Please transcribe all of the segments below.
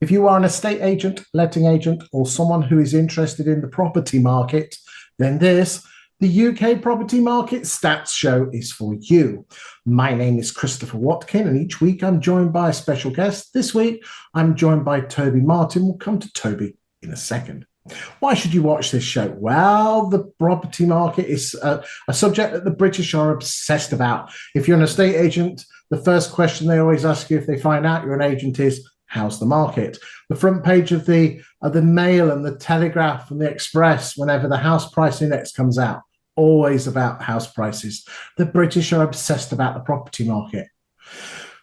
If you are an estate agent, letting agent, or someone who is interested in the property market, then this, the UK Property Market Stats Show, is for you. My name is Christopher Watkin, and each week I'm joined by a special guest. This week, I'm joined by Toby Martin. We'll come to Toby in a second. Why should you watch this show? Well, the property market is a subject that the British are obsessed about. If you're an estate agent, the first question they always ask you if they find out you're an agent is, how's the market? The front page of the Mail and the Telegraph and the Express, whenever the house price index comes out, always about house prices. The British are obsessed about the property market.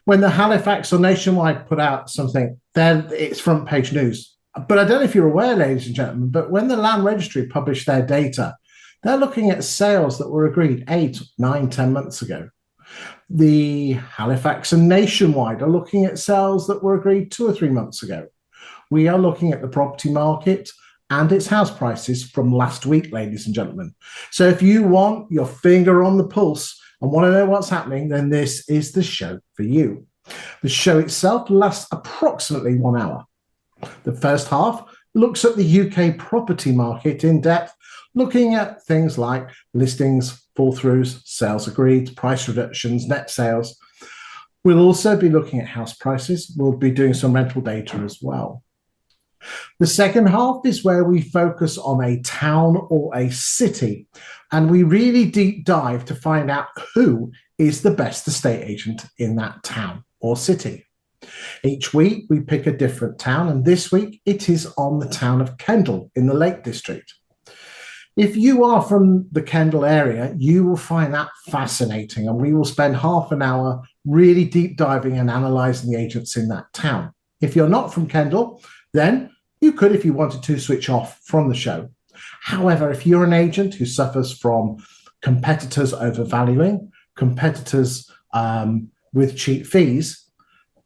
When the Halifax or Nationwide put out something, then it's front page news. But I don't know if you're aware, ladies and gentlemen, but when the Land Registry published their data, they're looking at sales that were agreed 8, 9, 10 months ago. The Halifax and Nationwide are looking at sales that were agreed 2 or 3 months ago. We are looking at the property market and its house prices from last week, ladies and gentlemen. So if you want your finger on the pulse and want to know what's happening, then this is the show for you. The show itself lasts approximately 1 hour. The first half looks at the UK property market in depth, looking at things like listings, fall-throughs, sales agreed, price reductions, net sales. We'll also be looking at house prices. We'll be doing some rental data as well. The second half is where we focus on a town or a city, and we really deep dive to find out who is the best estate agent in that town or city. Each week we pick a different town, and this week it is on the town of Kendal in the Lake District. If you are from the Kendal area, you will find that fascinating, and we will spend half an hour really deep diving and analysing the agents in that town. If you're not from Kendal, then you could, if you wanted to, switch off from the show. However, if you're an agent who suffers from competitors overvaluing, competitors with cheap fees,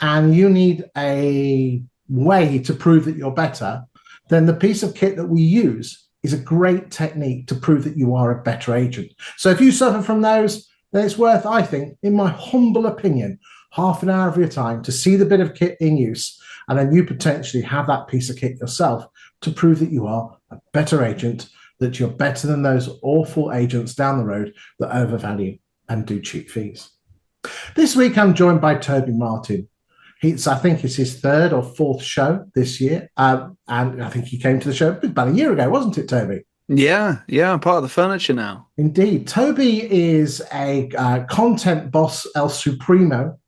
and you need a way to prove that you're better, then the piece of kit that we use is a great technique to prove that you are a better agent. So if you suffer from those, then it's worth, I think, in my humble opinion, half an hour of your time to see the bit of kit in use, and then you potentially have that piece of kit yourself to prove that you are a better agent, that you're better than those awful agents down the road that overvalue and do cheap fees. This week, I'm joined by Toby Martin. I think it's his 3rd or 4th show this year. And I think he came to the show about a year ago, wasn't it, Toby? Yeah, I'm part of the furniture now. Indeed. Toby is a content boss El Supremo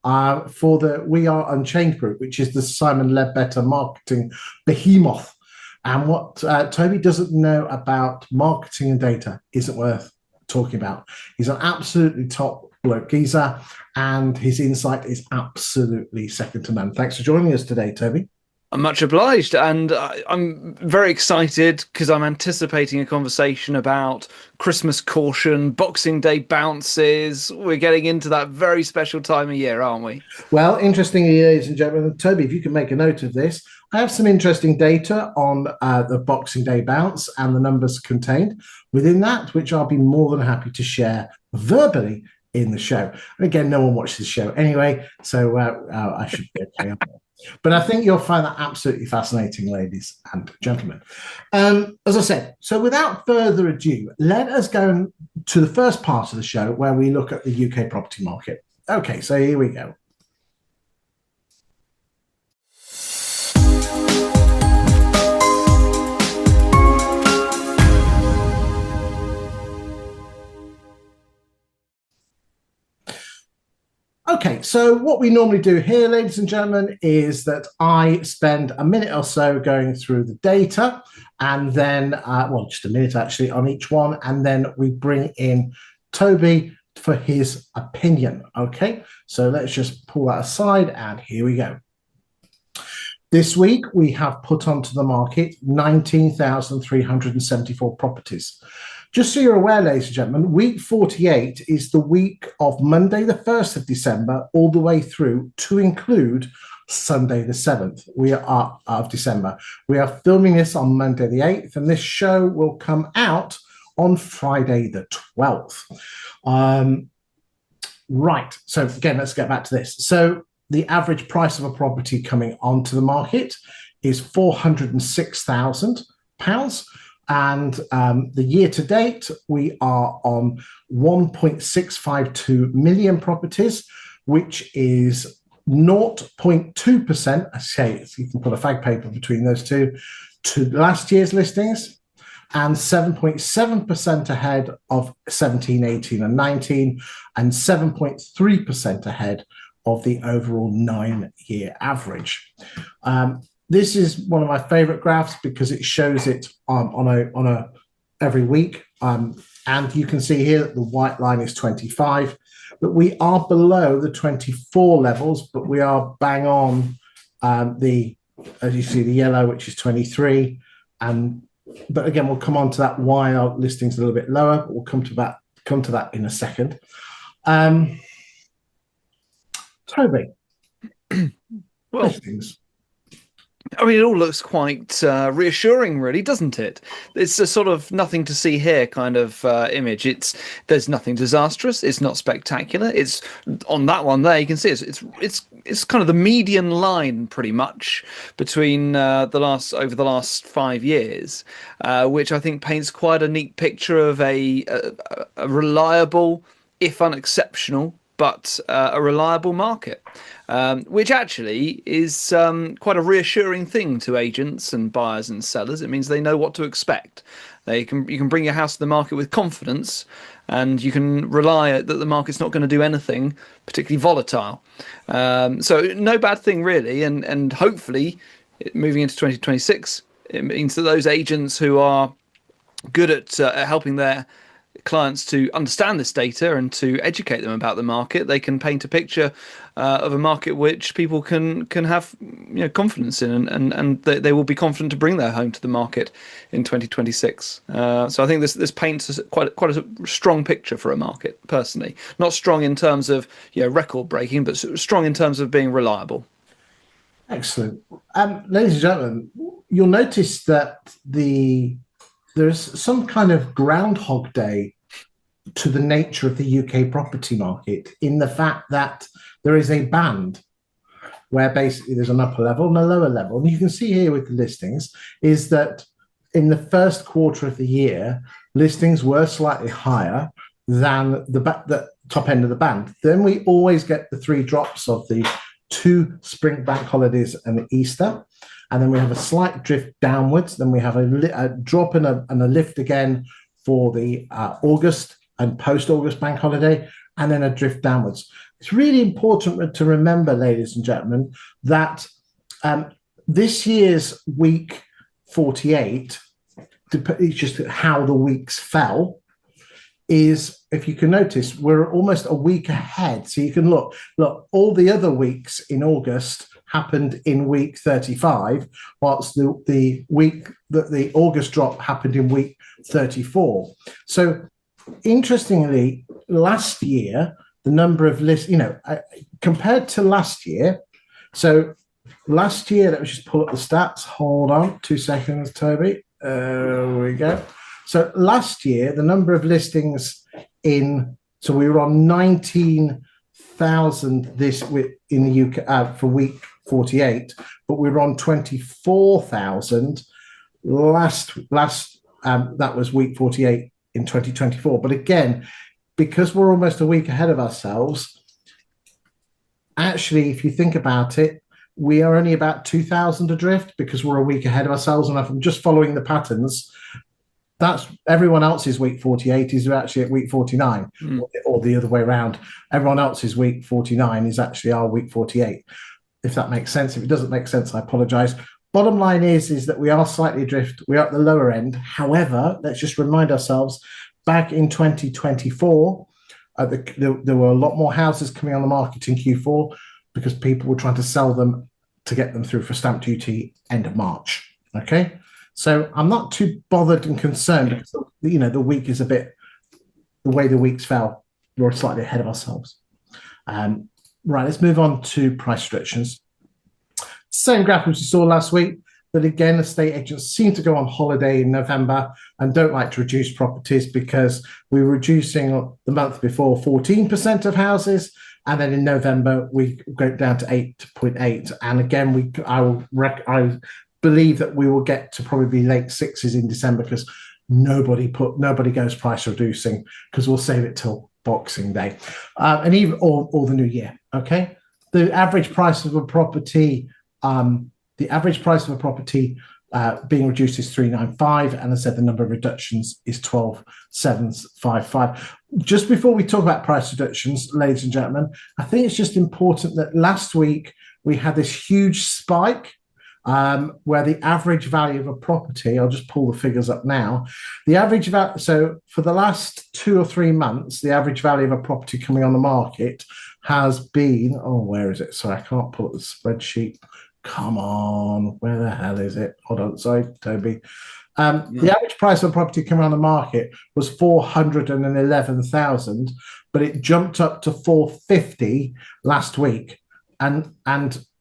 for the We Are Unchained group, which is the Simon Ledbetter marketing behemoth. And what Toby doesn't know about marketing and data isn't worth talking about. He's an absolutely top bloke geezer, and his insight is absolutely second to none. Thanks for joining us today, Toby. I'm much obliged, and I'm very excited because I'm anticipating a conversation about Christmas caution, Boxing Day bounces. We're getting into that very special time of year, aren't we? Well, interestingly, ladies and gentlemen, Toby, if you can make a note of this, I have some interesting data on the Boxing Day bounce and the numbers contained within that, which I'll be more than happy to share verbally in the show. And again, no one watches the show anyway, so I should be okay. But I think you'll find that absolutely fascinating, ladies and gentlemen. As I said, so without further ado, let us go to the first part of the show where we look at the UK property market. Okay, so here we go. Okay, so what we normally do here, ladies and gentlemen, is that I spend a minute or so going through the data, and then, just a minute actually on each one, and then we bring in Toby for his opinion. Okay, so let's just pull that aside, and here we go. This week, we have put onto the market 19,374 properties. Just so you're aware, ladies and gentlemen, week 48 is the week of Monday, the 1st of December, all the way through to include Sunday, the 7th. We are of December. We are filming this on Monday, the 8th, and this show will come out on Friday, the 12th. Right. So again, let's get back to this. So the average price of a property coming onto the market is £406,000. And the year to date, we are on 1.652 million properties, which is 0.2%. I say you can put a fag paper between those two, to last year's listings, and 7.7% ahead of 17, 18, and 19, and 7.3% ahead of the overall 9-year average. This is one of my favorite graphs because it shows it on a every week. And you can see here that the white line is 25, but we are below the 24 levels, but we are bang on as you see, the yellow, which is 23. But again, we'll come on to that why our listing's a little bit lower, but we'll come to that in a second. Toby, well, listings. I mean, it all looks quite reassuring, really, doesn't it? It's a sort of nothing to see here kind of image. There's nothing disastrous. It's not spectacular. It's on that one there. You can see it's kind of the median line, pretty much, between over the last 5 years, which I think paints quite a neat picture of a reliable, if unexceptional, but a reliable market, which actually is quite a reassuring thing to agents and buyers and sellers. It means they know what to expect. You can bring your house to the market with confidence, and you can rely that the market's not going to do anything particularly volatile. So no bad thing really, and hopefully moving into 2026, it means that those agents who are good at helping their clients to understand this data and to educate them about the market, they can paint a picture of a market which people can have confidence in, and they will be confident to bring their home to the market in 2026. So I think this paints quite a strong picture for a market, personally. Not strong in terms of record breaking, but strong in terms of being reliable. Excellent. Ladies and gentlemen, you'll notice that there's some kind of Groundhog Day to the nature of the UK property market, in the fact that there is a band where basically there's an upper level and a lower level. And you can see here with the listings is that in the first quarter of the year, listings were slightly higher than the top end of the band. Then we always get the 3 drops of the 2 spring bank holidays and Easter. And then we have a slight drift downwards. Then we have a drop and a lift again for the August and post-August bank holiday, and then a drift downwards. It's really important to remember, ladies and gentlemen, that this year's week 48, it's just how the weeks fell, is, if you can notice, we're almost a week ahead. So you can look, all the other weeks in August happened in week 35, whilst the week that the August drop happened in week 34. So interestingly, last year, the number of lists, compared to last year, so last year, let me just pull up the stats. Hold on 2 seconds, Toby. There we go. So last year, the number of listings so we were on 19,000 in the UK for week 48, but we were on 24,000 last that was week 48 in 2024. But again, because we're almost a week ahead of ourselves, actually, if you think about it, we are only about 2,000 adrift because we're a week ahead of ourselves. And if I'm just following the patterns, that's everyone else's week 48 is actually at week 49, or the other way around. Everyone else's week 49 is actually our week 48. If that makes sense. If it doesn't make sense, I apologize. Bottom line is that we are slightly adrift. We are at the lower end. However, let's just remind ourselves, back in 2024, there were a lot more houses coming on the market in Q4 because people were trying to sell them to get them through for stamp duty end of March. Okay, so I'm not too bothered and concerned because the week is the way the weeks fell. We're slightly ahead of ourselves. Right, let's move on to price restrictions. Same graph as we saw last week, but again, estate agents seem to go on holiday in November and don't like to reduce properties because we were reducing the month before 14% of houses, and then in November we go down to 8.8. And again, I believe that we will get to probably late sixes in December because nobody goes price reducing because we'll save it till Boxing Day, and even or the new year. Okay, the average price of a property, being reduced is 395, and I said the number of reductions is 12,755. Just before we talk about price reductions, ladies and gentlemen, I think it's just important that last week we had this huge spike where the average value of a property, I'll just pull the figures up now. The average value, so for the last 2 or 3 months, the average value of a property coming on the market has been, where is it? Sorry, I can't pull up the spreadsheet. Come on, where the hell is it? Hold on, sorry, Toby. The average price of a property coming on the market was 411,000, but it jumped up to 450 last week, and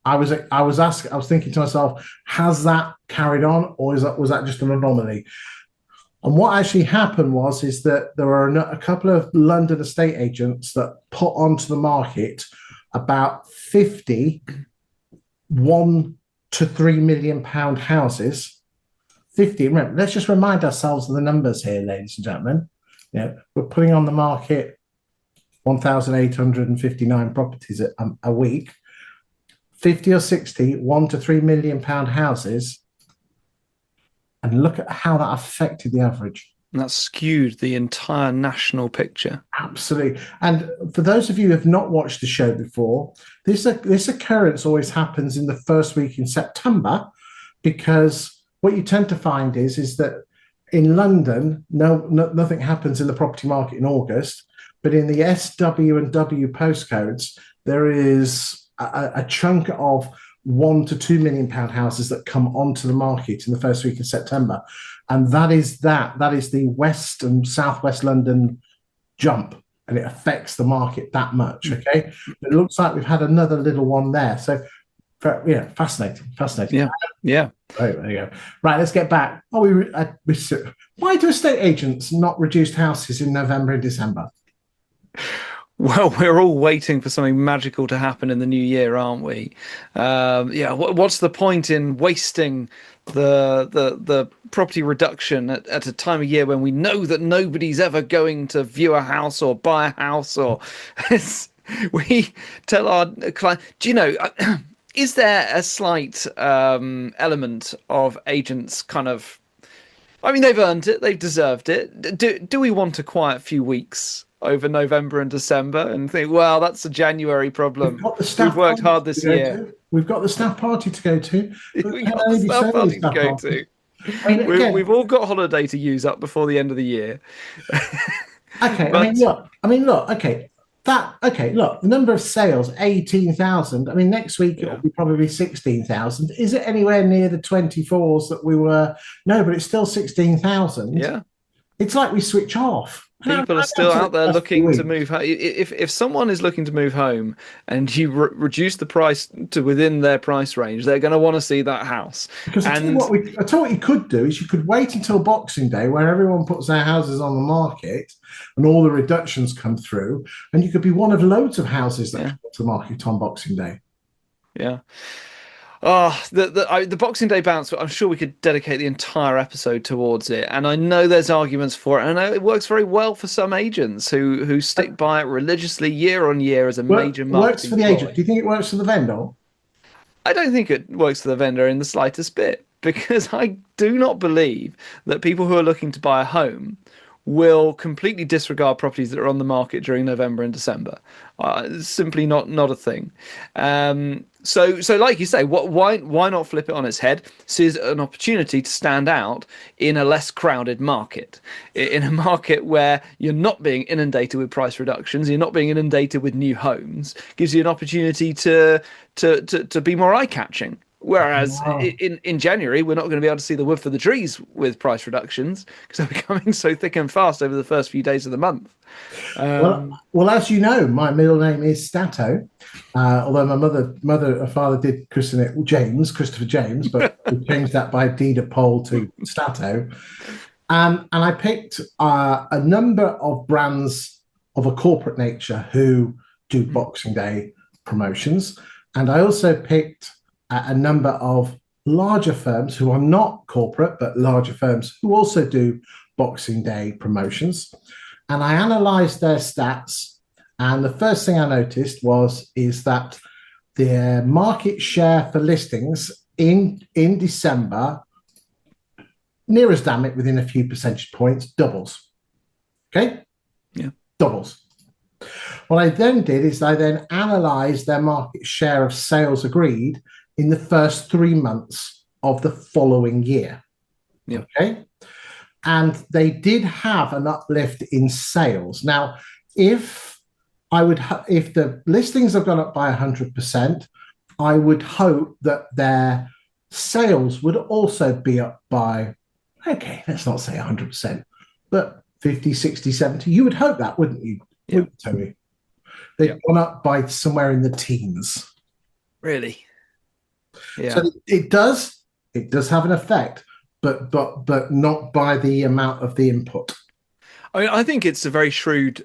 I was thinking to myself, has that carried on, or was that just an anomaly? And what actually happened is that there were a couple of London estate agents that put onto the market about 50 £1 to £3 million houses. 50. Remember, let's just remind ourselves of the numbers here, ladies and gentlemen. We're putting on the market 1,859 properties a week. 50 or 60 £1 to £3 million houses, and look at how that affected the average. And that skewed the entire national picture. Absolutely. And for those of you who have not watched the show before, this occurrence always happens in the first week in September, because what you tend to find is that in London, nothing happens in the property market in August, but in the SW and W postcodes, there is a chunk of £1 to £2 million houses that come onto the market in the first week of September, and that is the West and Southwest London jump, and it affects the market that much. Okay, it looks like we've had another little one there. So, fascinating. Yeah. Right, there you go. Right, let's get back. Why do estate agents not reduce houses in November and December? Well, we're all waiting for something magical to happen in the new year, aren't we? What's the point in wasting the property reduction at a time of year when we know that nobody's ever going to view a house or buy a house? Or we tell our client, is there a slight element of agents kind of, they've earned it, they've deserved it. Do we want a quiet few weeks over November and December and think, well, that's a January problem? We've worked hard this year. We've got the staff party to go to. We've got the staff party to go to. We've all got holiday to use up before the end of the year. Okay, look. Okay, the number of sales, 18,000. Next week it'll be probably 16,000. Is it anywhere near the 24s that we were? No, but it's still 16,000. Yeah. It's like we switch off. People are still out there looking to move home. If someone is looking to move home and you reduce the price to within their price range, they're going to want to see that house. Because I tell you what you could do is you could wait until Boxing Day, where everyone puts their houses on the market and all the reductions come through, and you could be one of loads of houses that come to the market on Boxing Day. Yeah. The Boxing Day bounce, I'm sure we could dedicate the entire episode towards it. And I know there's arguments for it. And I know it works very well for some agents who stick by it religiously year on year as a major marketing works for the agent. Do you think it works for the vendor? I don't think it works for the vendor in the slightest bit, because I do not believe that people who are looking to buy a home will completely disregard properties that are on the market during November and December. It's simply not a thing. So like you say, why not flip it on its head? See it as an opportunity to stand out in a less crowded market, in a market where you're not being inundated with price reductions, you're not being inundated with new homes. Gives you an opportunity to be more eye-catching. Whereas in January, we're not going to be able to see the wood for the trees with price reductions because they're becoming so thick and fast over the first few days of the month. Well, as you know, my middle name is Stato, although my mother and father did christen it Christopher James, but we changed that by deed of poll to Stato. And I picked a number of brands of a corporate nature who do Boxing Day promotions. And I also picked a number of larger firms who are not corporate, but larger firms who also do Boxing Day promotions. And I analysed their stats. And the first thing I noticed is that their market share for listings in December, near as damn it, within a few percentage points, doubles. Okay? Yeah. Doubles. What I then did is I then analysed their market share of sales agreed in the first 3 months of the following year. Yeah. Okay? And they did have an uplift in sales. Now, if the listings have gone up by 100%, I would hope that their sales would also be up by, okay, let's not say 100%, but 50, 60, 70. You would hope that, wouldn't you? Yeah. Wouldn't you, Toby? They've gone up by somewhere in the teens. Really? Yeah. So it does have an effect, but not by the amount of the input. I mean, I think it's a very shrewd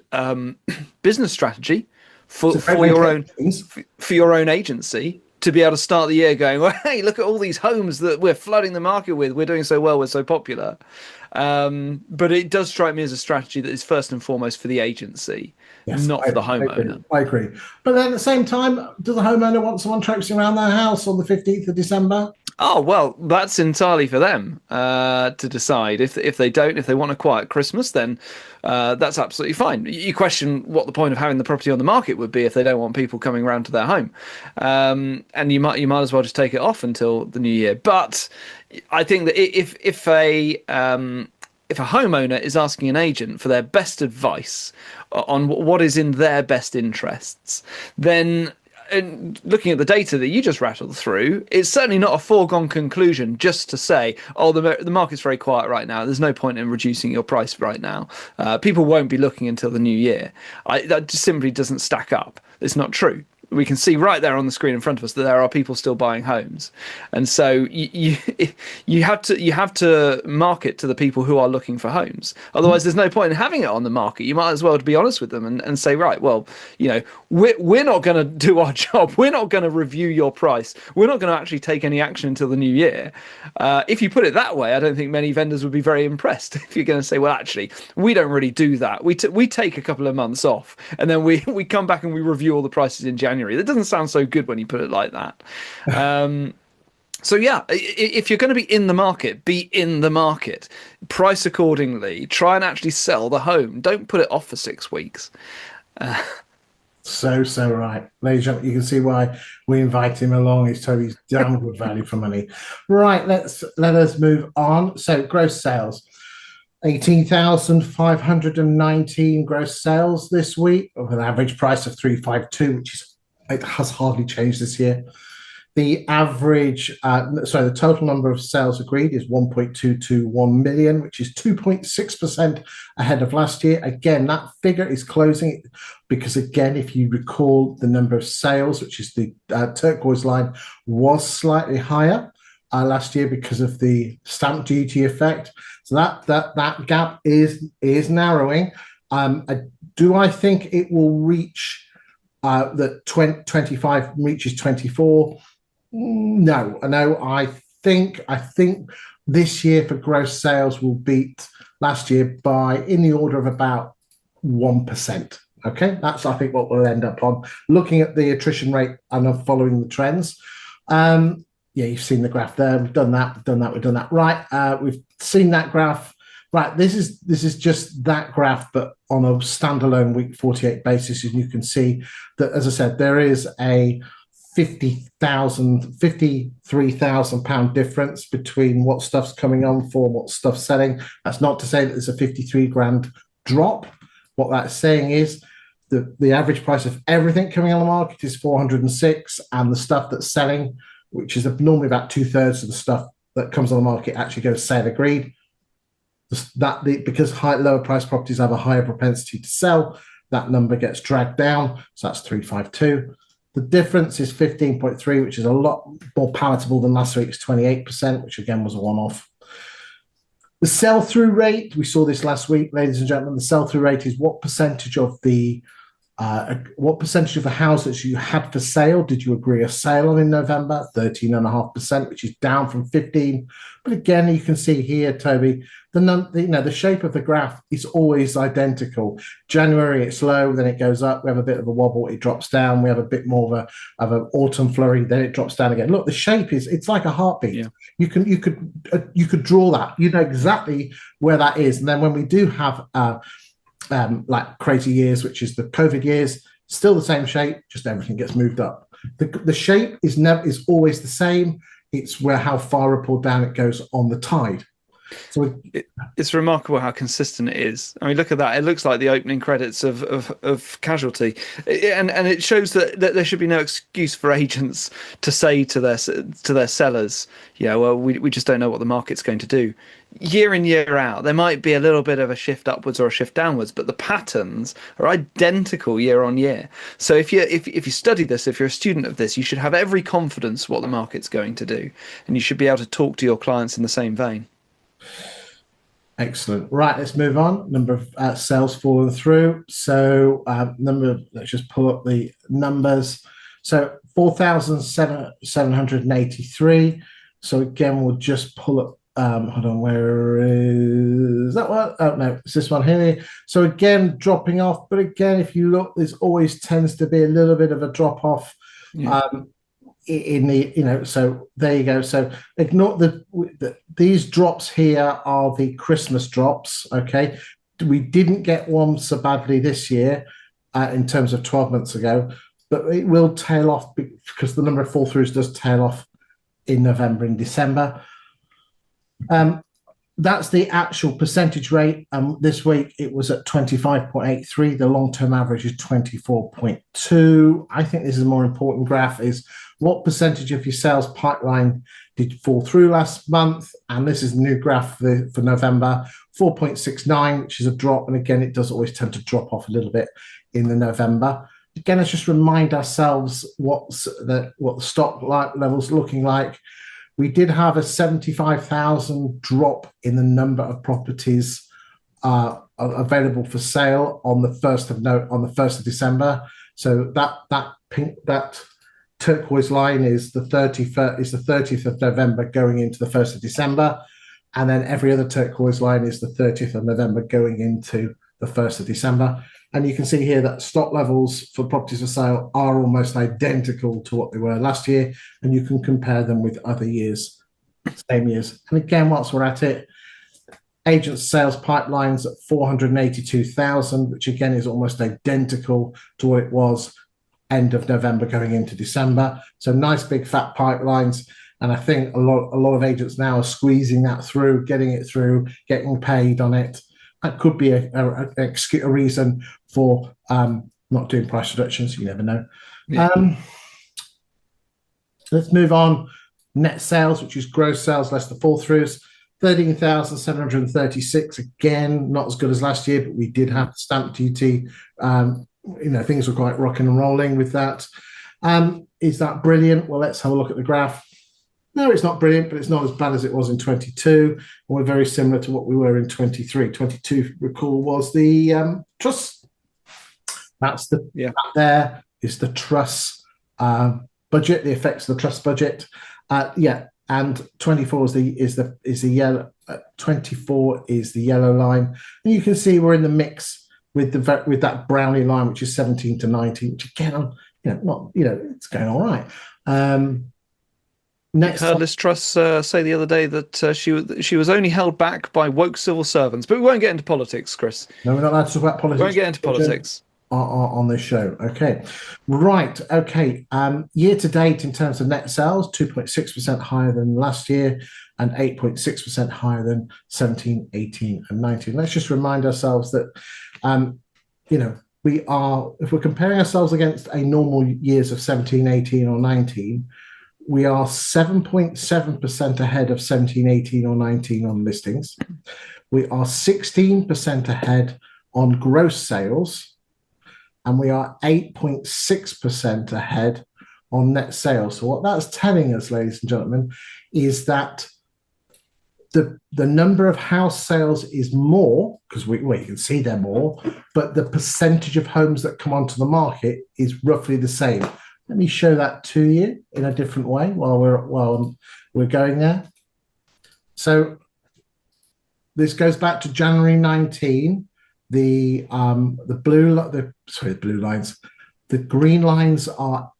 business strategy for your own agency to be able to start the year going, well, hey, look at all these homes that we're flooding the market with. We're doing so well. We're so popular. But it does strike me as a strategy that is first and foremost for the agency, not for the homeowner. I agree. But then at the same time, does the homeowner want someone traipsing around their house on the 15th of December? Oh, well, that's entirely for them to decide. If they don't, if they want a quiet Christmas, then that's absolutely fine. You question what the point of having the property on the market would be if they don't want people coming around to their home. And you might as well just take it off until the new year. But I think that if a homeowner is asking an agent for their best advice on what is in their best interests, then, and looking at the data that you just rattled through, it's certainly not a foregone conclusion just to say, oh, the market's very quiet right now. There's no point in reducing your price right now. People won't be looking until the new year. That just simply doesn't stack up. It's not true. We can see right there on the screen in front of us that there are people still buying homes, and so you have to market to the people who are looking for homes. Otherwise, there's no point in having it on the market. You might as well be honest with them and say, right, well, we're not going to do our job. We're not going to review your price. We're not going to actually take any action until the new year. If you put it that way, I don't think many vendors would be very impressed. If you're going to say, well, actually, we don't really do that. We take a couple of months off, and then we come back and we review all the prices in January. That doesn't sound so good when you put it like that. So yeah, if you're going to be in the market, be in the market. Price accordingly. Try and actually sell the home. Don't put it off for 6 weeks. So right. Ladies and gentlemen, you can see why we invite him along. He's Toby's damn good value for money. Right, let us move on. So gross sales. 18,519 gross sales this week, with an average price of 352, it has hardly changed this year. The average, the total number of sales agreed is 1.221 million, which is 2.6% ahead of last year. Again, that figure is closing because, again, if you recall, the number of sales, which is the turquoise line, was slightly higher last year because of the stamp duty effect. So that gap is narrowing. Do I think it will reach that 25 reaches 24? No. I think this year for gross sales will beat last year by in the order of about 1%. Okay, that's I think what we'll end up on. Looking at the attrition rate and following the trends. Yeah, you've seen the graph there. We've done that. Right, we've seen that graph. Right, this is just that graph, but on a standalone week 48 basis, and you can see that, as I said, there is a £53,000 difference between what stuff's coming on for and what stuff's selling. That's not to say that there's a 53 grand drop. What that's saying is the average price of everything coming on the market is 406, and the stuff that's selling, which is normally about 2/3 of the stuff that comes on the market, actually goes sale agreed. Because lower price properties have a higher propensity to sell, that number gets dragged down. So that's 352. The difference is 15.3, which is a lot more palatable than last week's 28%, which again was a one-off. The sell-through rate, we saw this last week, ladies and gentlemen. The sell-through rate is what percentage of the What percentage of the houses you had for sale did you agree a sale on in November? 13.5%, which is down from 15. But again, you can see here, Toby, the shape of the graph is always identical. January, it's low, then it goes up. We have a bit of a wobble, it drops down. We have a bit more of an autumn flurry, then it drops down again. Look, the shape it's like a heartbeat. Yeah. You could draw that. You know exactly where that is. And then when we do have like crazy years, which is the COVID years, still the same shape, just everything gets moved up. The shape is always the same. It's how far up or down it goes on the tide. So it's remarkable how consistent it is. I mean, look at that. It looks like the opening credits of Casualty, and it shows that there should be no excuse for agents to say to their sellers, yeah, well, we just don't know what the market's going to do. Year in, year out, there might be a little bit of a shift upwards or a shift downwards, but the patterns are identical year on year. So if you study this, if you're a student of this, you should have every confidence what the market's going to do, and you should be able to talk to your clients in the same vein. Excellent. Right, let's move on. Number of sales falling through. So let's just pull up the numbers. So 4,783. So again, we'll just pull up. Hold on, where is that one? Oh no, it's this one here. So again, dropping off. But again, if you look, there's always tends to be a little bit of a drop off. Yeah. In the so there you go. So ignore these drops here are the Christmas drops. Okay, we didn't get one so badly this year in terms of 12 months ago, but it will tail off because the number of fall throughs does tail off in November and December. That's the actual percentage rate. This week it was at 25.83. The long-term average is 24.2. I think this is a more important graph is what percentage of your sales pipeline did fall through last month? And this is a new graph for November, 4.69, which is a drop. And again, it does always tend to drop off a little bit in the November. Again, let's just remind ourselves what the stock levels looking like. We did have a 75,000 drop in the number of properties available for sale on the 1st of December. So that turquoise line is the 30th of November going into the 1st of December, and then every other turquoise line is the 30th of November going into the 1st of December. And you can see here that stock levels for properties for sale are almost identical to what they were last year, and you can compare them with other years, same years. And again, whilst we're at it, agents' sales pipelines at 482,000, which again is almost identical to what it was end of November going into December. So nice big fat pipelines. And I think a lot of agents now are squeezing that through, getting it through, getting paid on it. That could be a reason for not doing price reductions. You never know. Yeah. Let's move on. Net sales, which is gross sales less the fall throughs, 13,736. Again, not as good as last year, but we did have stamp duty. Things were quite rocking and rolling with that. Is that brilliant? Well, let's have a look at the graph. No, it's not brilliant, but it's not as bad as it was in 22. We're very similar to what we were in 23. 22, recall, was the truss. That's that there is the truss budget, the effects of the truss budget. And 24 is the yellow. 24 is the yellow line, and you can see we're in the mix with that brownie line, which is 17 to 19, which again, it's going all right. Next, I heard Liz Truss say the other day that she was only held back by woke civil servants. But we won't get into politics, Chris. No, we're not allowed to talk about politics. We won't get into politics on this show. Okay, right. Okay. Year to date, in terms of net sales, 2.6% higher than last year, and 8.6% higher than 17, 18, and 19. Let's just remind ourselves that, we are, if we're comparing ourselves against a normal years of 17, 18, or 19. We are 7.7% ahead of 17, 18, or 19 on listings. We are 16% ahead on gross sales. And we are 8.6% ahead on net sales. So what that's telling us, ladies and gentlemen, is that the number of house sales is more because you can see they're more, but the percentage of homes that come onto the market is roughly the same. Let me show that to you in a different way while we're going there. So this goes back to January 19. The blue lines, the green lines are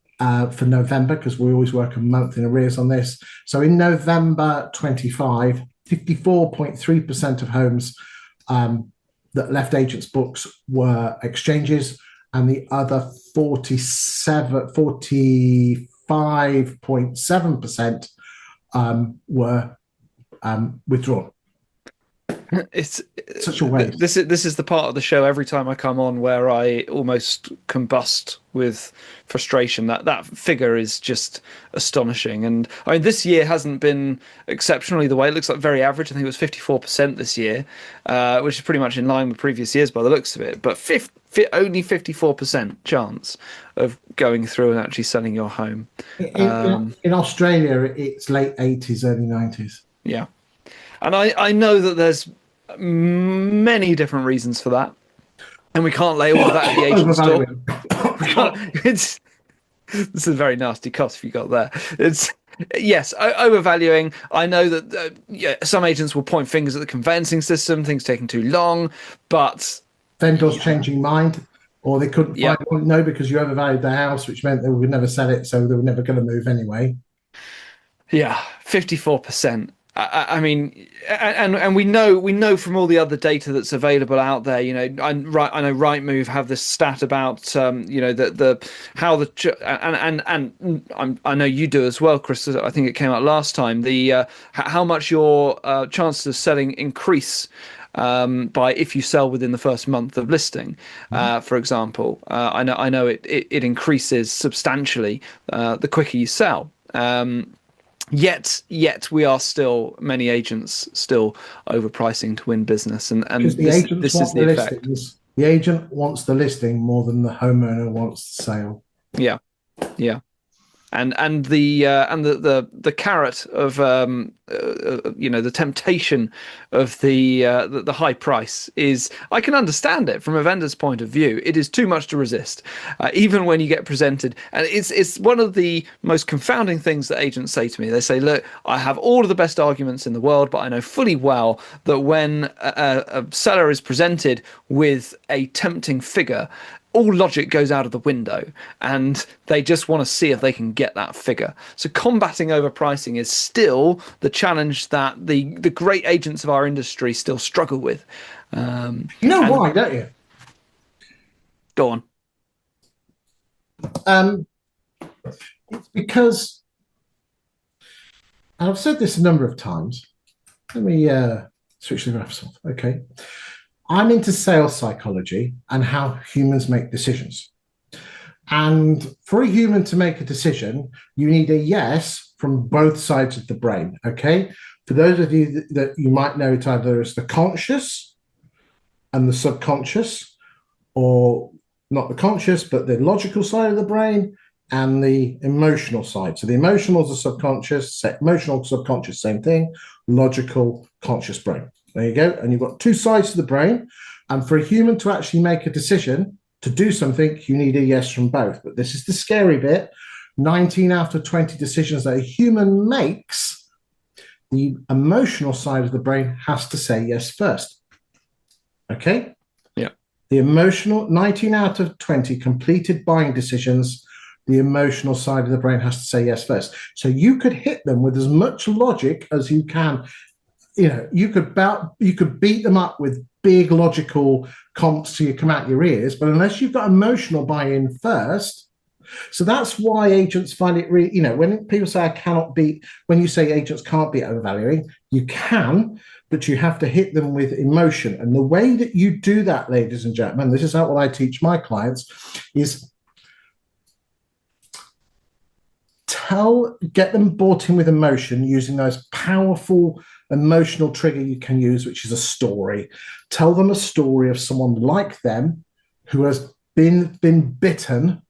for November, because we always work a month in arrears on this. So in November 25, 54.3% of homes that left agents' books were exchanges, and the other 45.7% were withdrawn. It's such a waste. This is the part of the show every time I come on where I almost combust with frustration. That figure is just astonishing. And I mean, this year hasn't been exceptionally the way. It looks like very average. I think it was 54% this year, which is pretty much in line with previous years by the looks of it. But only 54% chance of going through and actually selling your home. In Australia, it's late 80s, early 90s. Yeah. And I know that there's many different reasons for that, and we can't lay all of that at the agent store. This is a very nasty cough you got there. Yes, overvaluing. I know that some agents will point fingers at the conveyancing system, things taking too long, but vendors changing mind, or they couldn't find one. No, because you overvalued the house, which meant they would never sell it, so they were never going to move anyway. Yeah, 54%. I mean, and we know from all the other data that's available out there. You know, I know Rightmove have this stat about I know you do as well, Chris. I think it came out last time. The how much your chances of selling increase by if you sell within the first month of listing, for example. I know it increases substantially the quicker you sell. Yet we are many agents still overpricing to win business, and this is the effect. The agent wants the listing more than the homeowner wants the sale. Yeah. And the carrot of the temptation of the high price is, I can understand it from a vendor's point of view. It is too much to resist, even when you get presented. And it's one of the most confounding things that agents say to me. They say, "Look, I have all of the best arguments in the world, but I know fully well that when a seller is presented with a tempting figure, all logic goes out of the window, and they just want to see if they can get that figure." So combating overpricing is still the challenge that the great agents of our industry still struggle with. Why, don't you? Go on. It's because, and I've said this a number of times. Let me switch the graphs off. Okay. I'm into sales psychology and how humans make decisions. And for a human to make a decision, you need a yes from both sides of the brain, okay? For those of you that you might know, it either as the conscious and the subconscious, or not the conscious, but the logical side of the brain and the emotional side. So the emotional is the subconscious, emotional, subconscious, same thing, logical, conscious brain. There you go. And you've got two sides to the brain. And for a human to actually make a decision to do something, you need a yes from both. But this is the scary bit. 19 out of 20 decisions that a human makes, the emotional side of the brain has to say yes first. Okay? Yeah. The emotional, 19 out of 20 completed buying decisions, the emotional side of the brain has to say yes first. So you could hit them with as much logic as you can. You know, you could beat them up with big logical comps till you come out your ears, but unless you've got emotional buy-in first, so that's why agents find it really, when people say I cannot beat, when you say agents can't beat overvaluing, you can, but you have to hit them with emotion. And the way that you do that, ladies and gentlemen, this is how what I teach my clients, is get them bought in with emotion using those powerful emotional trigger you can use, which is a story. Tell them a story of someone like them who has been bitten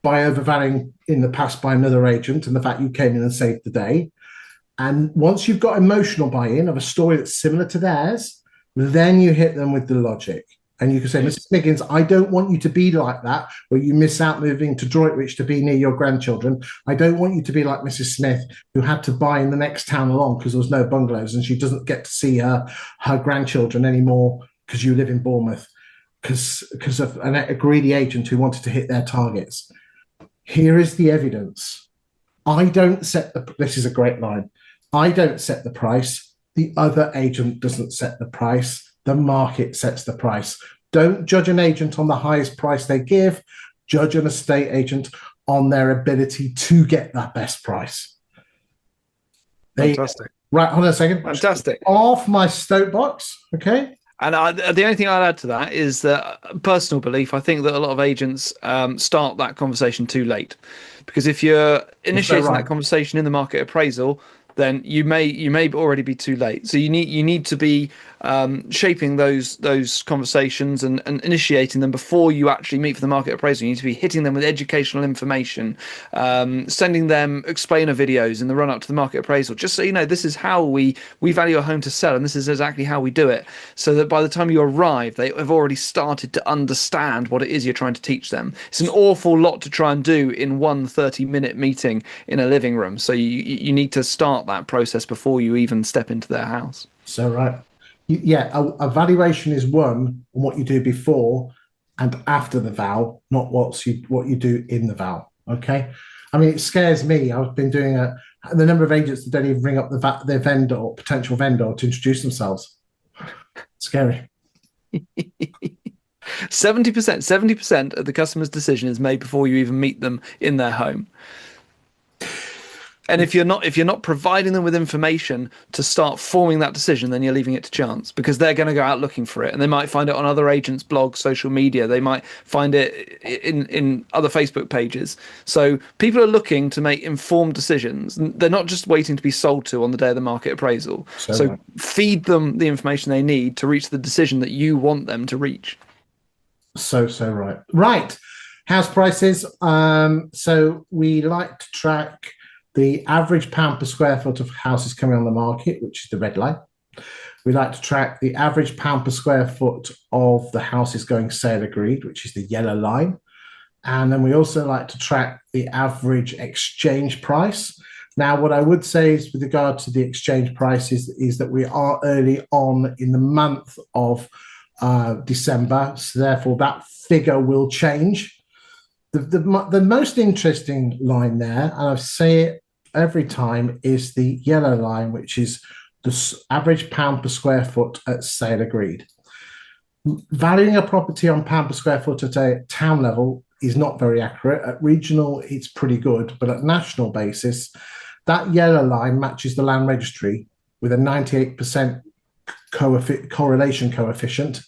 by overvaluing in the past by another agent, and the fact you came in and saved the day, And once you've got emotional buy-in of a story that's similar to theirs, then you hit them with the logic. And you can say, Mrs. Smiggins, I don't want you to be like that, where you miss out moving to Droitwich to be near your grandchildren. I don't want you to be like Mrs. Smith, who had to buy in the next town along because there was no bungalows and she doesn't get to see her grandchildren anymore because you live in Bournemouth because of a greedy agent who wanted to hit their targets. Here is the evidence. This is a great line. I don't set the price. The other agent doesn't set the price. The market sets the price. Don't judge an agent on the highest price they give. Judge an estate agent on their ability to get that best price. Fantastic. Right, hold on a second. Fantastic. Off my soapbox, okay? And the only thing I'd add to that is that personal belief. I think that a lot of agents start that conversation too late, because if you're initiating that conversation in the market appraisal, then you may already be too late. So you need to be shaping those conversations and initiating them before you actually meet for the market appraisal. You need to be hitting them with educational information, sending them explainer videos in the run up to the market appraisal, just so you know this is how we value a home to sell, and this is exactly how we do it, so that by the time you arrive, they have already started to understand what it is you're trying to teach them. It's an awful lot to try and do in one 30-minute meeting in a living room. So you need to start that process before you even step into their house. So right. A valuation is one on what you do before and after the vow, not what you do in the vow. Okay, I mean, it scares me. I've been doing the number of agents that don't even ring up their vendor or potential vendor to introduce themselves. Scary. 70% of the customer's decision is made before you even meet them in their home. And if you're not providing them with information to start forming that decision, then you're leaving it to chance, because they're going to go out looking for it, and they might find it on other agents' blogs, social media. They might find it in other Facebook pages. So people are looking to make informed decisions. They're not just waiting to be sold to on the day of the market appraisal. So feed them the information they need to reach the decision that you want them to reach. So right. Right. House prices. So we like to track the average pound per square foot of houses coming on the market, which is the red line. We like to track the average pound per square foot of the houses going sale agreed, which is the yellow line. And then we also like to track the average exchange price. Now, what I would say is, with regard to the exchange prices, is that we are early on in the month of December, so therefore that figure will change. The most interesting line there, and I say it every time, is the yellow line, which is the average pound per square foot at sale agreed. Valuing a property on pound per square foot at a town level is not very accurate. At regional, it's pretty good, but at national basis, that yellow line matches the land registry with a 98% correlation coefficient.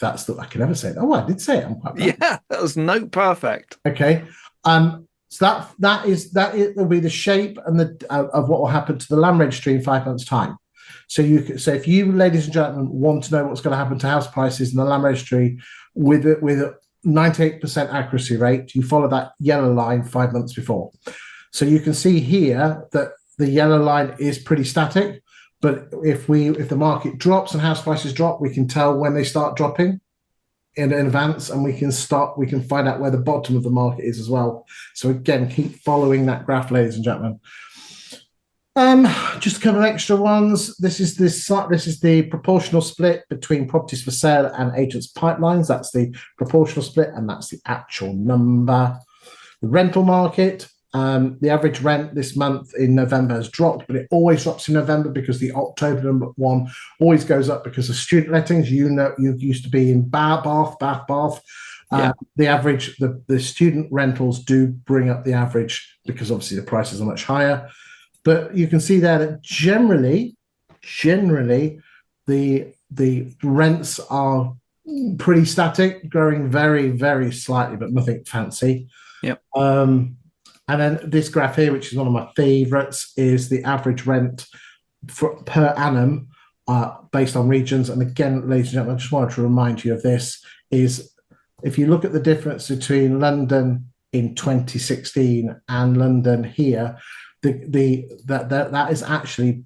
I can never say that. Oh, I did say it. I'm quite proud. Yeah, that was note perfect. Okay. So that will be the shape and of what will happen to the land registry in 5 months' time. So if you, ladies and gentlemen, want to know what's going to happen to house prices in the land registry with a 98% accuracy rate, you follow that yellow line 5 months before. So you can see here that the yellow line is pretty static. But if the market drops and house prices drop, we can tell when they start dropping in advance, and we can find out where the bottom of the market is as well. So again, keep following that graph, ladies and gentlemen. Just a couple of extra ones. This is the proportional split between properties for sale and agents' pipelines. That's the proportional split, and that's the actual number. The rental market. The average rent this month in November has dropped, but it always drops in November because the October one always goes up because of student lettings. You used to be in Bath. Yeah. The average, the student rentals do bring up the average because obviously the prices are much higher. But you can see there that generally, the rents are pretty static, growing very, very slightly, but nothing fancy. Yep. And then this graph here, which is one of my favorites, is the average rent per annum based on regions. And again, ladies and gentlemen, I just wanted to remind you of this, is if you look at the difference between London in 2016 and London here, that is actually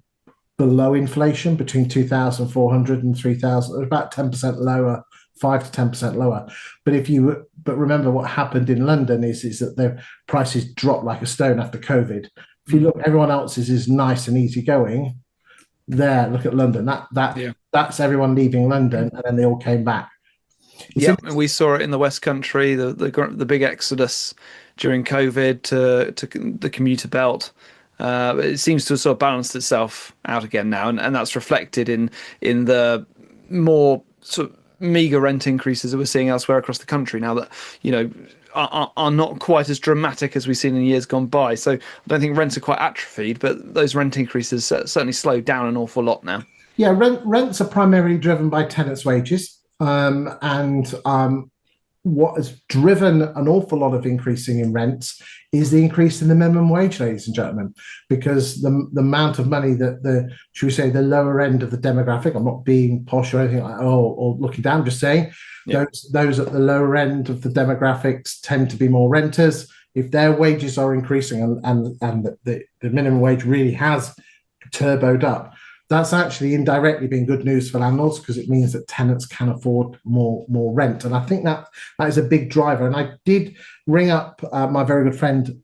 below inflation, between 2,400 and 3,000, about 10% lower, 5 to 10% lower. But remember what happened in London is that the prices dropped like a stone after COVID. If you look, everyone else's is nice and easy going. There, look at London. That's everyone leaving London, and then they all came back. Yeah, and we saw it in the West Country, the big exodus during COVID to the commuter belt. It seems to have sort of balanced itself out again now, and that's reflected in the more sort of meager rent increases that we're seeing elsewhere across the country now that, are not quite as dramatic as we've seen in years gone by. So I don't think rents are quite atrophied, but those rent increases certainly slowed down an awful lot now. Yeah, rents are primarily driven by tenants' wages. What has driven an awful lot of increasing in rents is the increase in the minimum wage, ladies and gentlemen, because the amount of money that should we say, the lower end of the demographic, I'm not being posh or anything like, or looking down, I'm just saying, those at the lower end of the demographics tend to be more renters. If their wages are increasing and the minimum wage really has turboed up, that's actually indirectly been good news for landlords, because it means that tenants can afford more rent. And I think that is a big driver. And I did ring up my very good friend,